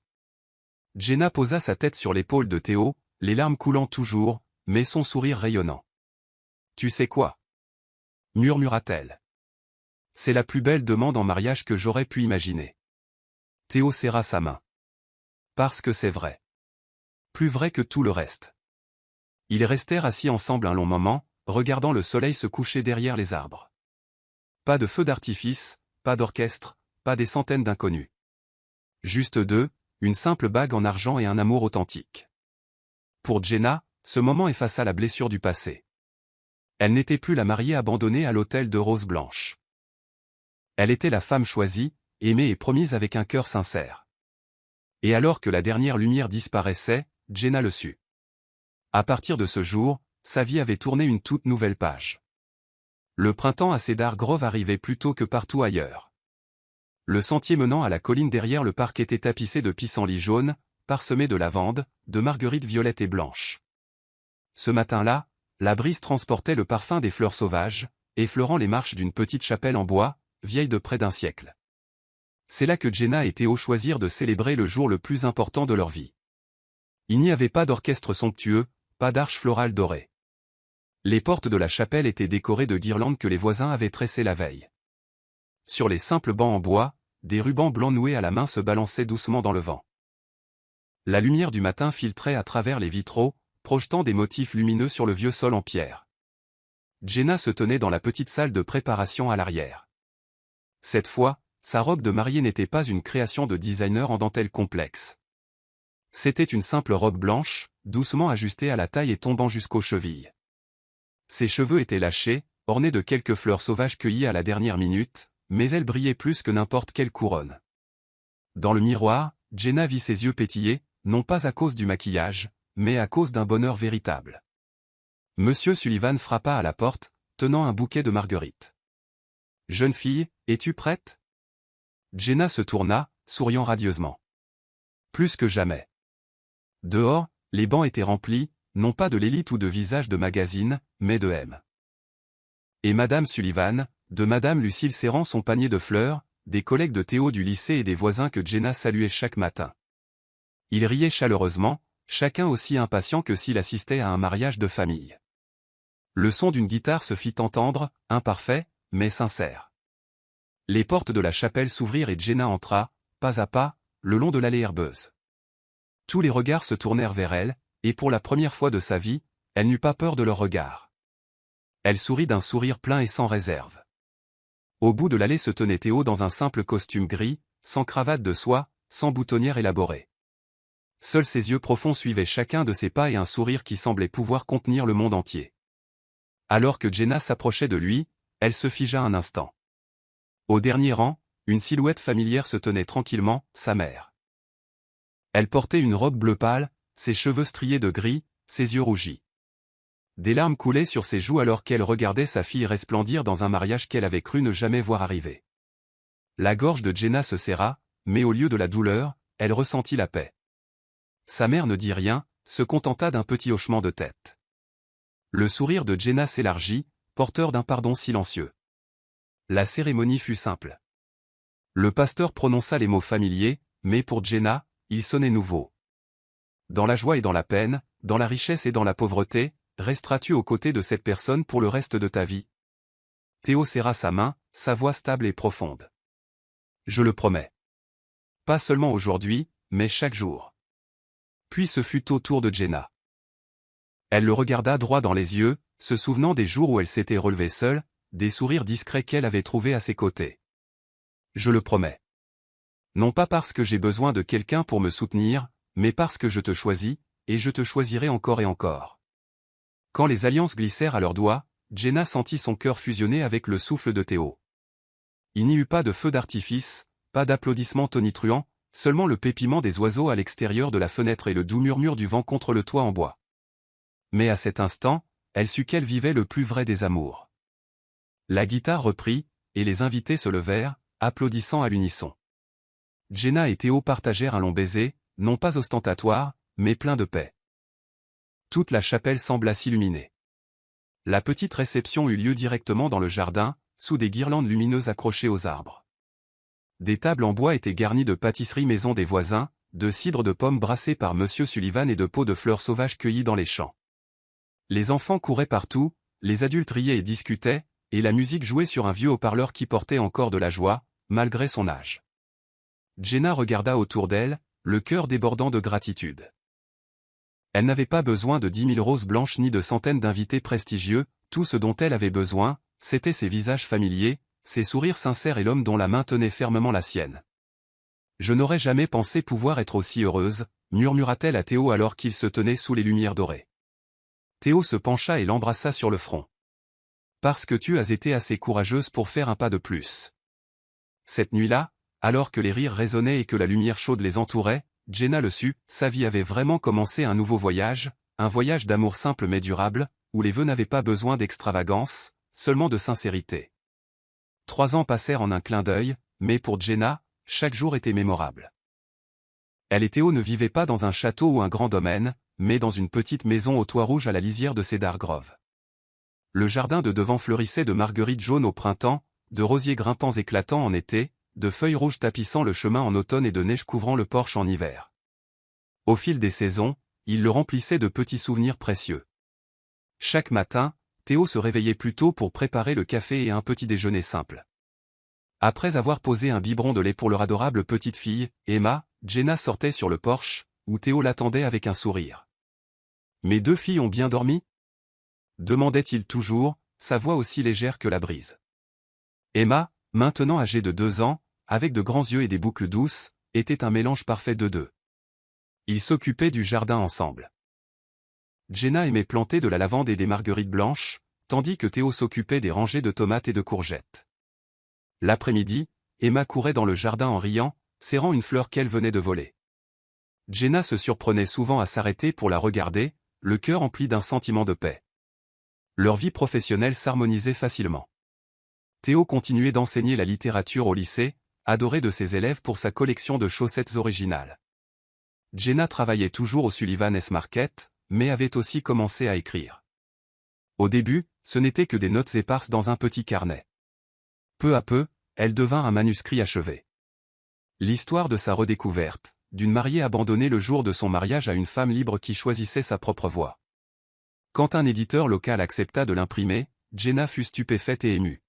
Jenna posa sa tête sur l'épaule de Théo, les larmes coulant toujours, mais son sourire rayonnant. « Tu sais quoi? » murmura-t-elle. « C'est la plus belle demande en mariage que j'aurais pu imaginer. » Théo serra sa main. « Parce que c'est vrai. Plus vrai que tout le reste. » Ils restèrent assis ensemble un long moment, regardant le soleil se coucher derrière les arbres. Pas de feu d'artifice, pas d'orchestre, pas des centaines d'inconnus. Juste deux, une simple bague en argent et un amour authentique. Pour Jenna, ce moment effaça la blessure du passé. Elle n'était plus la mariée abandonnée à l'hôtel de Rose Blanche. Elle était la femme choisie, aimée et promise avec un cœur sincère. Et alors que la dernière lumière disparaissait, Jenna le sut. À partir de ce jour, sa vie avait tourné une toute nouvelle page. Le printemps à Cedar Grove arrivait plus tôt que partout ailleurs. Le sentier menant à la colline derrière le parc était tapissé de pissenlits jaunes, parsemé de lavande, de marguerites violettes et blanches. Ce matin-là, la brise transportait le parfum des fleurs sauvages, effleurant les marches d'une petite chapelle en bois, vieille de près d'un siècle. C'est là que Jenna et Théo choisirent de célébrer le jour le plus important de leur vie. Il n'y avait pas d'orchestre somptueux, pas d'arche florale dorée. Les portes de la chapelle étaient décorées de guirlandes que les voisins avaient tressées la veille. Sur les simples bancs en bois, des rubans blancs noués à la main se balançaient doucement dans le vent. La lumière du matin filtrait à travers les vitraux, projetant des motifs lumineux sur le vieux sol en pierre. Jenna se tenait dans la petite salle de préparation à l'arrière. Cette fois, sa robe de mariée n'était pas une création de designer en dentelle complexe. C'était une simple robe blanche, doucement ajustée à la taille et tombant jusqu'aux chevilles. Ses cheveux étaient lâchés, ornés de quelques fleurs sauvages cueillies à la dernière minute, mais elle brillait plus que n'importe quelle couronne. Dans le miroir, Jenna vit ses yeux pétiller, non pas à cause du maquillage, mais à cause d'un bonheur véritable. Monsieur Sullivan frappa à la porte, tenant un bouquet de marguerites. « Jeune fille, es-tu prête ?» Jenna se tourna, souriant radieusement. Plus que jamais. Dehors, les bancs étaient remplis, non pas de l'élite ou de visages de magazine, mais de M. Et Madame Sullivan, de Madame Lucille serrant son panier de fleurs, des collègues de Théo du lycée et des voisins que Jenna saluait chaque matin. Ils riaient chaleureusement, chacun aussi impatient que s'il assistait à un mariage de famille. Le son d'une guitare se fit entendre, imparfait, mais sincère. Les portes de la chapelle s'ouvrirent et Jenna entra, pas à pas, le long de l'allée herbeuse. Tous les regards se tournèrent vers elle, et pour la première fois de sa vie, elle n'eut pas peur de leurs regards. Elle sourit d'un sourire plein et sans réserve. Au bout de l'allée se tenait Théo dans un simple costume gris, sans cravate de soie, sans boutonnière élaborée. Seuls ses yeux profonds suivaient chacun de ses pas et un sourire qui semblait pouvoir contenir le monde entier. Alors que Jenna s'approchait de lui, elle se figea un instant. Au dernier rang, une silhouette familière se tenait tranquillement, sa mère. Elle portait une robe bleu pâle, ses cheveux striés de gris, ses yeux rougis. Des larmes coulaient sur ses joues alors qu'elle regardait sa fille resplendir dans un mariage qu'elle avait cru ne jamais voir arriver. La gorge de Jenna se serra, mais au lieu de la douleur, elle ressentit la paix. Sa mère ne dit rien, se contenta d'un petit hochement de tête. Le sourire de Jenna s'élargit, porteur d'un pardon silencieux. La cérémonie fut simple. Le pasteur prononça les mots familiers, mais pour Jenna, ils sonnaient nouveaux. Dans la joie et dans la peine, dans la richesse et dans la pauvreté, resteras-tu aux côtés de cette personne pour le reste de ta vie? Théo serra sa main, sa voix stable et profonde. Je le promets. Pas seulement aujourd'hui, mais chaque jour. Puis ce fut au tour de Jenna. Elle le regarda droit dans les yeux, se souvenant des jours où elle s'était relevée seule, des sourires discrets qu'elle avait trouvés à ses côtés. Je le promets. Non pas parce que j'ai besoin de quelqu'un pour me soutenir, mais parce que je te choisis, et je te choisirai encore et encore. Quand les alliances glissèrent à leurs doigts, Jenna sentit son cœur fusionner avec le souffle de Théo. Il n'y eut pas de feu d'artifice, pas d'applaudissements tonitruants, seulement le pépiment des oiseaux à l'extérieur de la fenêtre et le doux murmure du vent contre le toit en bois. Mais à cet instant, elle sut qu'elle vivait le plus vrai des amours. La guitare reprit, et les invités se levèrent, applaudissant à l'unisson. Jenna et Théo partagèrent un long baiser, non pas ostentatoire, mais plein de paix. Toute la chapelle sembla s'illuminer. La petite réception eut lieu directement dans le jardin, sous des guirlandes lumineuses accrochées aux arbres. Des tables en bois étaient garnies de pâtisseries maison des voisins, de cidre de pommes brassées par Monsieur Sullivan et de pots de fleurs sauvages cueillies dans les champs. Les enfants couraient partout, les adultes riaient et discutaient, et la musique jouait sur un vieux haut-parleur qui portait encore de la joie, malgré son âge. Jenna regarda autour d'elle, le cœur débordant de gratitude. Elle n'avait pas besoin de 10 000 roses blanches ni de centaines d'invités prestigieux, tout ce dont elle avait besoin, c'étaient ces visages familiers, ces sourires sincères et l'homme dont la main tenait fermement la sienne. Je n'aurais jamais pensé pouvoir être aussi heureuse, murmura-t-elle à Théo alors qu'il se tenait sous les lumières dorées. Théo se pencha et l'embrassa sur le front. Parce que tu as été assez courageuse pour faire un pas de plus. Cette nuit-là, alors que les rires résonnaient et que la lumière chaude les entourait, Jenna le sut, sa vie avait vraiment commencé un nouveau voyage, un voyage d'amour simple mais durable, où les vœux n'avaient pas besoin d'extravagance, seulement de sincérité. 3 ans passèrent en un clin d'œil, mais pour Jenna, chaque jour était mémorable. Elle et Théo ne vivaient pas dans un château ou un grand domaine, mais dans une petite maison au toit rouge à la lisière de Cedar Grove. Le jardin de devant fleurissait de marguerites jaunes au printemps, de rosiers grimpants éclatants en été, de feuilles rouges tapissant le chemin en automne et de neige couvrant le porche en hiver. Au fil des saisons, il le remplissait de petits souvenirs précieux. Chaque matin, Théo se réveillait plus tôt pour préparer le café et un petit déjeuner simple. Après avoir posé un biberon de lait pour leur adorable petite fille, Emma, Jenna sortait sur le porche, où Théo l'attendait avec un sourire. « Mes 2 filles ont bien dormi ?» demandait-il toujours, sa voix aussi légère que la brise. Emma, maintenant âgée de 2 ans, avec de grands yeux et des boucles douces, était un mélange parfait de deux. Ils s'occupaient du jardin ensemble. Jenna aimait planter de la lavande et des marguerites blanches, tandis que Théo s'occupait des rangées de tomates et de courgettes. L'après-midi, Emma courait dans le jardin en riant, serrant une fleur qu'elle venait de voler. Jenna se surprenait souvent à s'arrêter pour la regarder, le cœur empli d'un sentiment de paix. Leur vie professionnelle s'harmonisait facilement. Théo continuait d'enseigner la littérature au lycée, adoré de ses élèves pour sa collection de chaussettes originales. Jenna travaillait toujours au Sullivan S Market, mais avait aussi commencé à écrire. Au début, ce n'était que des notes éparses dans un petit carnet. Peu à peu, elle devint un manuscrit achevé. L'histoire de sa redécouverte, d'une mariée abandonnée le jour de son mariage à une femme libre qui choisissait sa propre voie. Quand un éditeur local accepta de l'imprimer, Jenna fut stupéfaite et émue.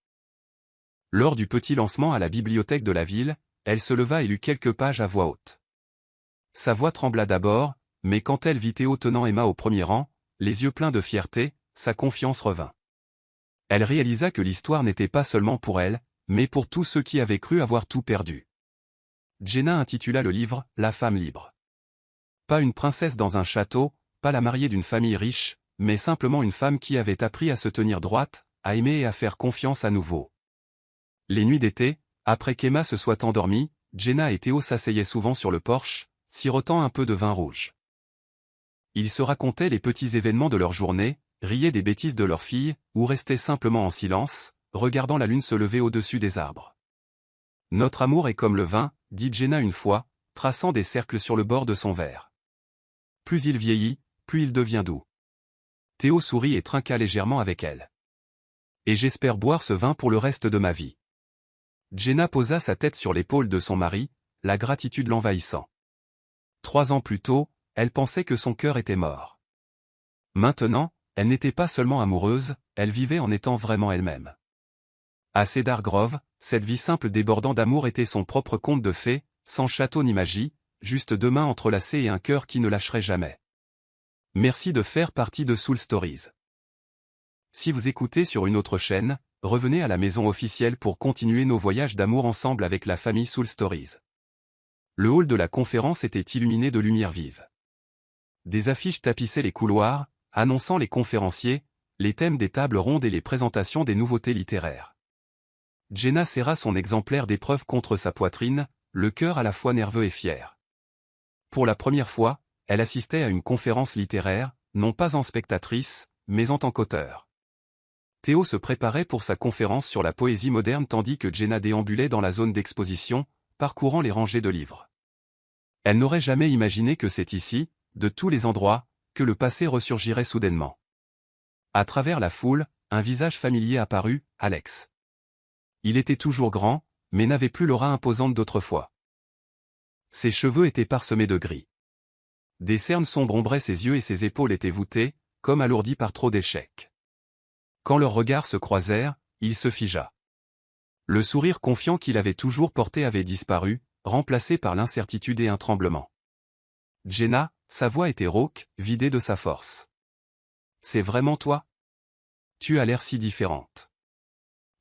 Lors du petit lancement à la bibliothèque de la ville, elle se leva et lut quelques pages à voix haute. Sa voix trembla d'abord, mais quand elle vit Théo tenant Emma au premier rang, les yeux pleins de fierté, sa confiance revint. Elle réalisa que l'histoire n'était pas seulement pour elle, mais pour tous ceux qui avaient cru avoir tout perdu. Jenna intitula le livre « La femme libre ». Pas une princesse dans un château, pas la mariée d'une famille riche, mais simplement une femme qui avait appris à se tenir droite, à aimer et à faire confiance à nouveau. Les nuits d'été, après qu'Emma se soit endormie, Jenna et Théo s'asseyaient souvent sur le porche, sirotant un peu de vin rouge. Ils se racontaient les petits événements de leur journée, riaient des bêtises de leur fille, ou restaient simplement en silence, regardant la lune se lever au-dessus des arbres. « Notre amour est comme le vin, » dit Jenna une fois, traçant des cercles sur le bord de son verre. Plus il vieillit, plus il devient doux. Théo sourit et trinqua légèrement avec elle. « Et j'espère boire ce vin pour le reste de ma vie. » Jenna posa sa tête sur l'épaule de son mari, la gratitude l'envahissant. 3 ans plus tôt, elle pensait que son cœur était mort. Maintenant, elle n'était pas seulement amoureuse, elle vivait en étant vraiment elle-même. À Cedar Grove, cette vie simple débordant d'amour était son propre conte de fées, sans château ni magie, juste deux mains entrelacées et un cœur qui ne lâcherait jamais. Merci de faire partie de Soul Stories. Si vous écoutez sur une autre chaîne, revenez à la maison officielle pour continuer nos voyages d'amour ensemble avec la famille Soul Stories. Le hall de la conférence était illuminé de lumière vive. Des affiches tapissaient les couloirs, annonçant les conférenciers, les thèmes des tables rondes et les présentations des nouveautés littéraires. Jenna serra son exemplaire d'épreuve contre sa poitrine, le cœur à la fois nerveux et fier. Pour la première fois, elle assistait à une conférence littéraire, non pas en spectatrice, mais en tant qu'auteur. Théo se préparait pour sa conférence sur la poésie moderne tandis que Jenna déambulait dans la zone d'exposition, parcourant les rangées de livres. Elle n'aurait jamais imaginé que c'est ici, de tous les endroits, que le passé ressurgirait soudainement. À travers la foule, un visage familier apparut, Alex. Il était toujours grand, mais n'avait plus l'aura imposante d'autrefois. Ses cheveux étaient parsemés de gris. Des cernes sombres ombraient ses yeux et ses épaules étaient voûtées, comme alourdies par trop d'échecs. Quand leurs regards se croisèrent, il se figea. Le sourire confiant qu'il avait toujours porté avait disparu, remplacé par l'incertitude et un tremblement. Jenna, sa voix était rauque, vidée de sa force. « C'est vraiment toi ? Tu as l'air si différente. »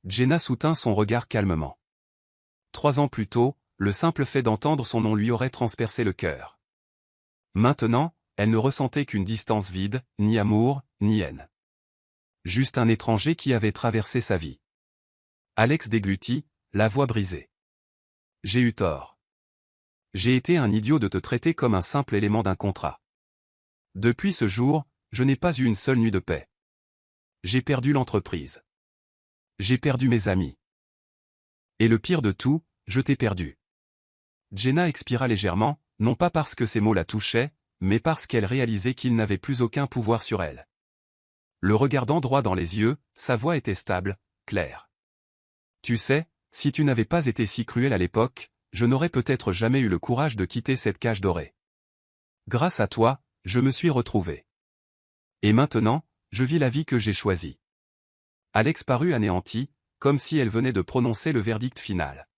Jenna soutint son regard calmement. 3 ans plus tôt, le simple fait d'entendre son nom lui aurait transpercé le cœur. Maintenant, elle ne ressentait qu'une distance vide, ni amour, ni haine. Juste un étranger qui avait traversé sa vie. Alex déglutit, la voix brisée. « J'ai eu tort. J'ai été un idiot de te traiter comme un simple élément d'un contrat. Depuis ce jour, je n'ai pas eu une seule nuit de paix. J'ai perdu l'entreprise. J'ai perdu mes amis. Et le pire de tout, je t'ai perdu. » Jenna expira légèrement, non pas parce que ces mots la touchaient, mais parce qu'elle réalisait qu'il n'avait plus aucun pouvoir sur elle. Le regardant droit dans les yeux, sa voix était stable, claire. « Tu sais, si tu n'avais pas été si cruel à l'époque, je n'aurais peut-être jamais eu le courage de quitter cette cage dorée. Grâce à toi, je me suis retrouvé. Et maintenant, je vis la vie que j'ai choisie. » Alex parut anéanti, comme si elle venait de prononcer le verdict final.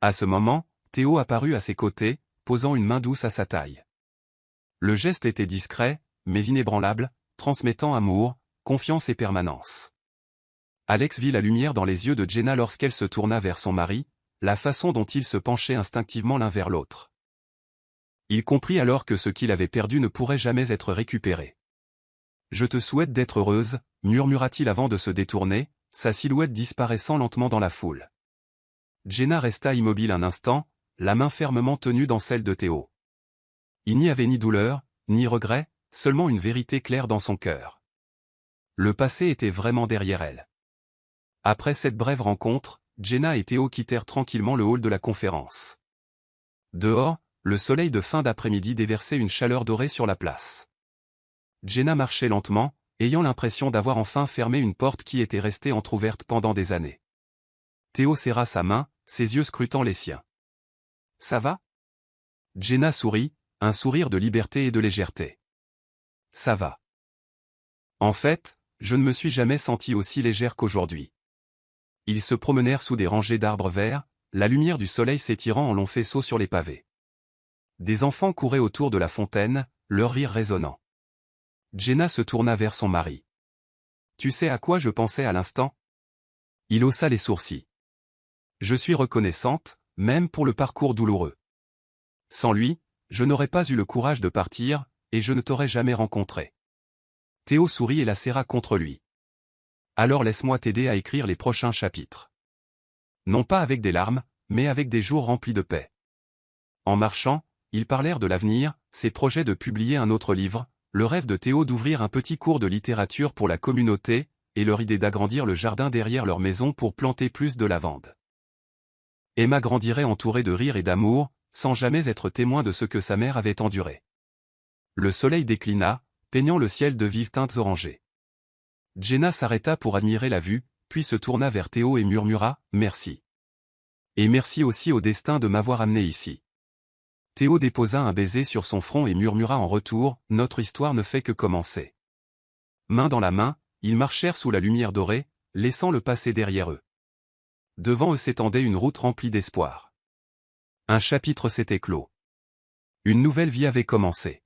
À ce moment, Théo apparut à ses côtés, posant une main douce à sa taille. Le geste était discret, mais inébranlable, transmettant amour, confiance et permanence. Alex vit la lumière dans les yeux de Jenna lorsqu'elle se tourna vers son mari, la façon dont ils se penchaient instinctivement l'un vers l'autre. Il comprit alors que ce qu'il avait perdu ne pourrait jamais être récupéré. « Je te souhaite d'être heureuse », murmura-t-il avant de se détourner, sa silhouette disparaissant lentement dans la foule. Jenna resta immobile un instant, la main fermement tenue dans celle de Théo. Il n'y avait ni douleur, ni regret, seulement une vérité claire dans son cœur. Le passé était vraiment derrière elle. Après cette brève rencontre, Jenna et Théo quittèrent tranquillement le hall de la conférence. Dehors, le soleil de fin d'après-midi déversait une chaleur dorée sur la place. Jenna marchait lentement, ayant l'impression d'avoir enfin fermé une porte qui était restée entr'ouverte pendant des années. Théo serra sa main, ses yeux scrutant les siens. « Ça va ?» Jenna sourit, un sourire de liberté et de légèreté. « Ça va. En fait, je ne me suis jamais sentie aussi légère qu'aujourd'hui. » Ils se promenèrent sous des rangées d'arbres verts, la lumière du soleil s'étirant en longs faisceaux sur les pavés. Des enfants couraient autour de la fontaine, leur rire résonnant. Jenna se tourna vers son mari. « Tu sais à quoi je pensais à l'instant ?» Il haussa les sourcils. « Je suis reconnaissante, même pour le parcours douloureux. Sans lui, je n'aurais pas eu le courage de partir, et je ne t'aurais jamais rencontré. » Théo sourit et la serra contre lui. « Alors laisse-moi t'aider à écrire les prochains chapitres. Non pas avec des larmes, mais avec des jours remplis de paix. » En marchant, ils parlèrent de l'avenir, ses projets de publier un autre livre, le rêve de Théo d'ouvrir un petit cours de littérature pour la communauté, et leur idée d'agrandir le jardin derrière leur maison pour planter plus de lavande. Emma grandirait entourée de rire et d'amour, sans jamais être témoin de ce que sa mère avait enduré. Le soleil déclina, peignant le ciel de vives teintes orangées. Jenna s'arrêta pour admirer la vue, puis se tourna vers Théo et murmura « Merci. Et merci aussi au destin de m'avoir amené ici. » Théo déposa un baiser sur son front et murmura en retour « Notre histoire ne fait que commencer. » Main dans la main, ils marchèrent sous la lumière dorée, laissant le passé derrière eux. Devant eux s'étendait une route remplie d'espoir. Un chapitre s'était clos. Une nouvelle vie avait commencé.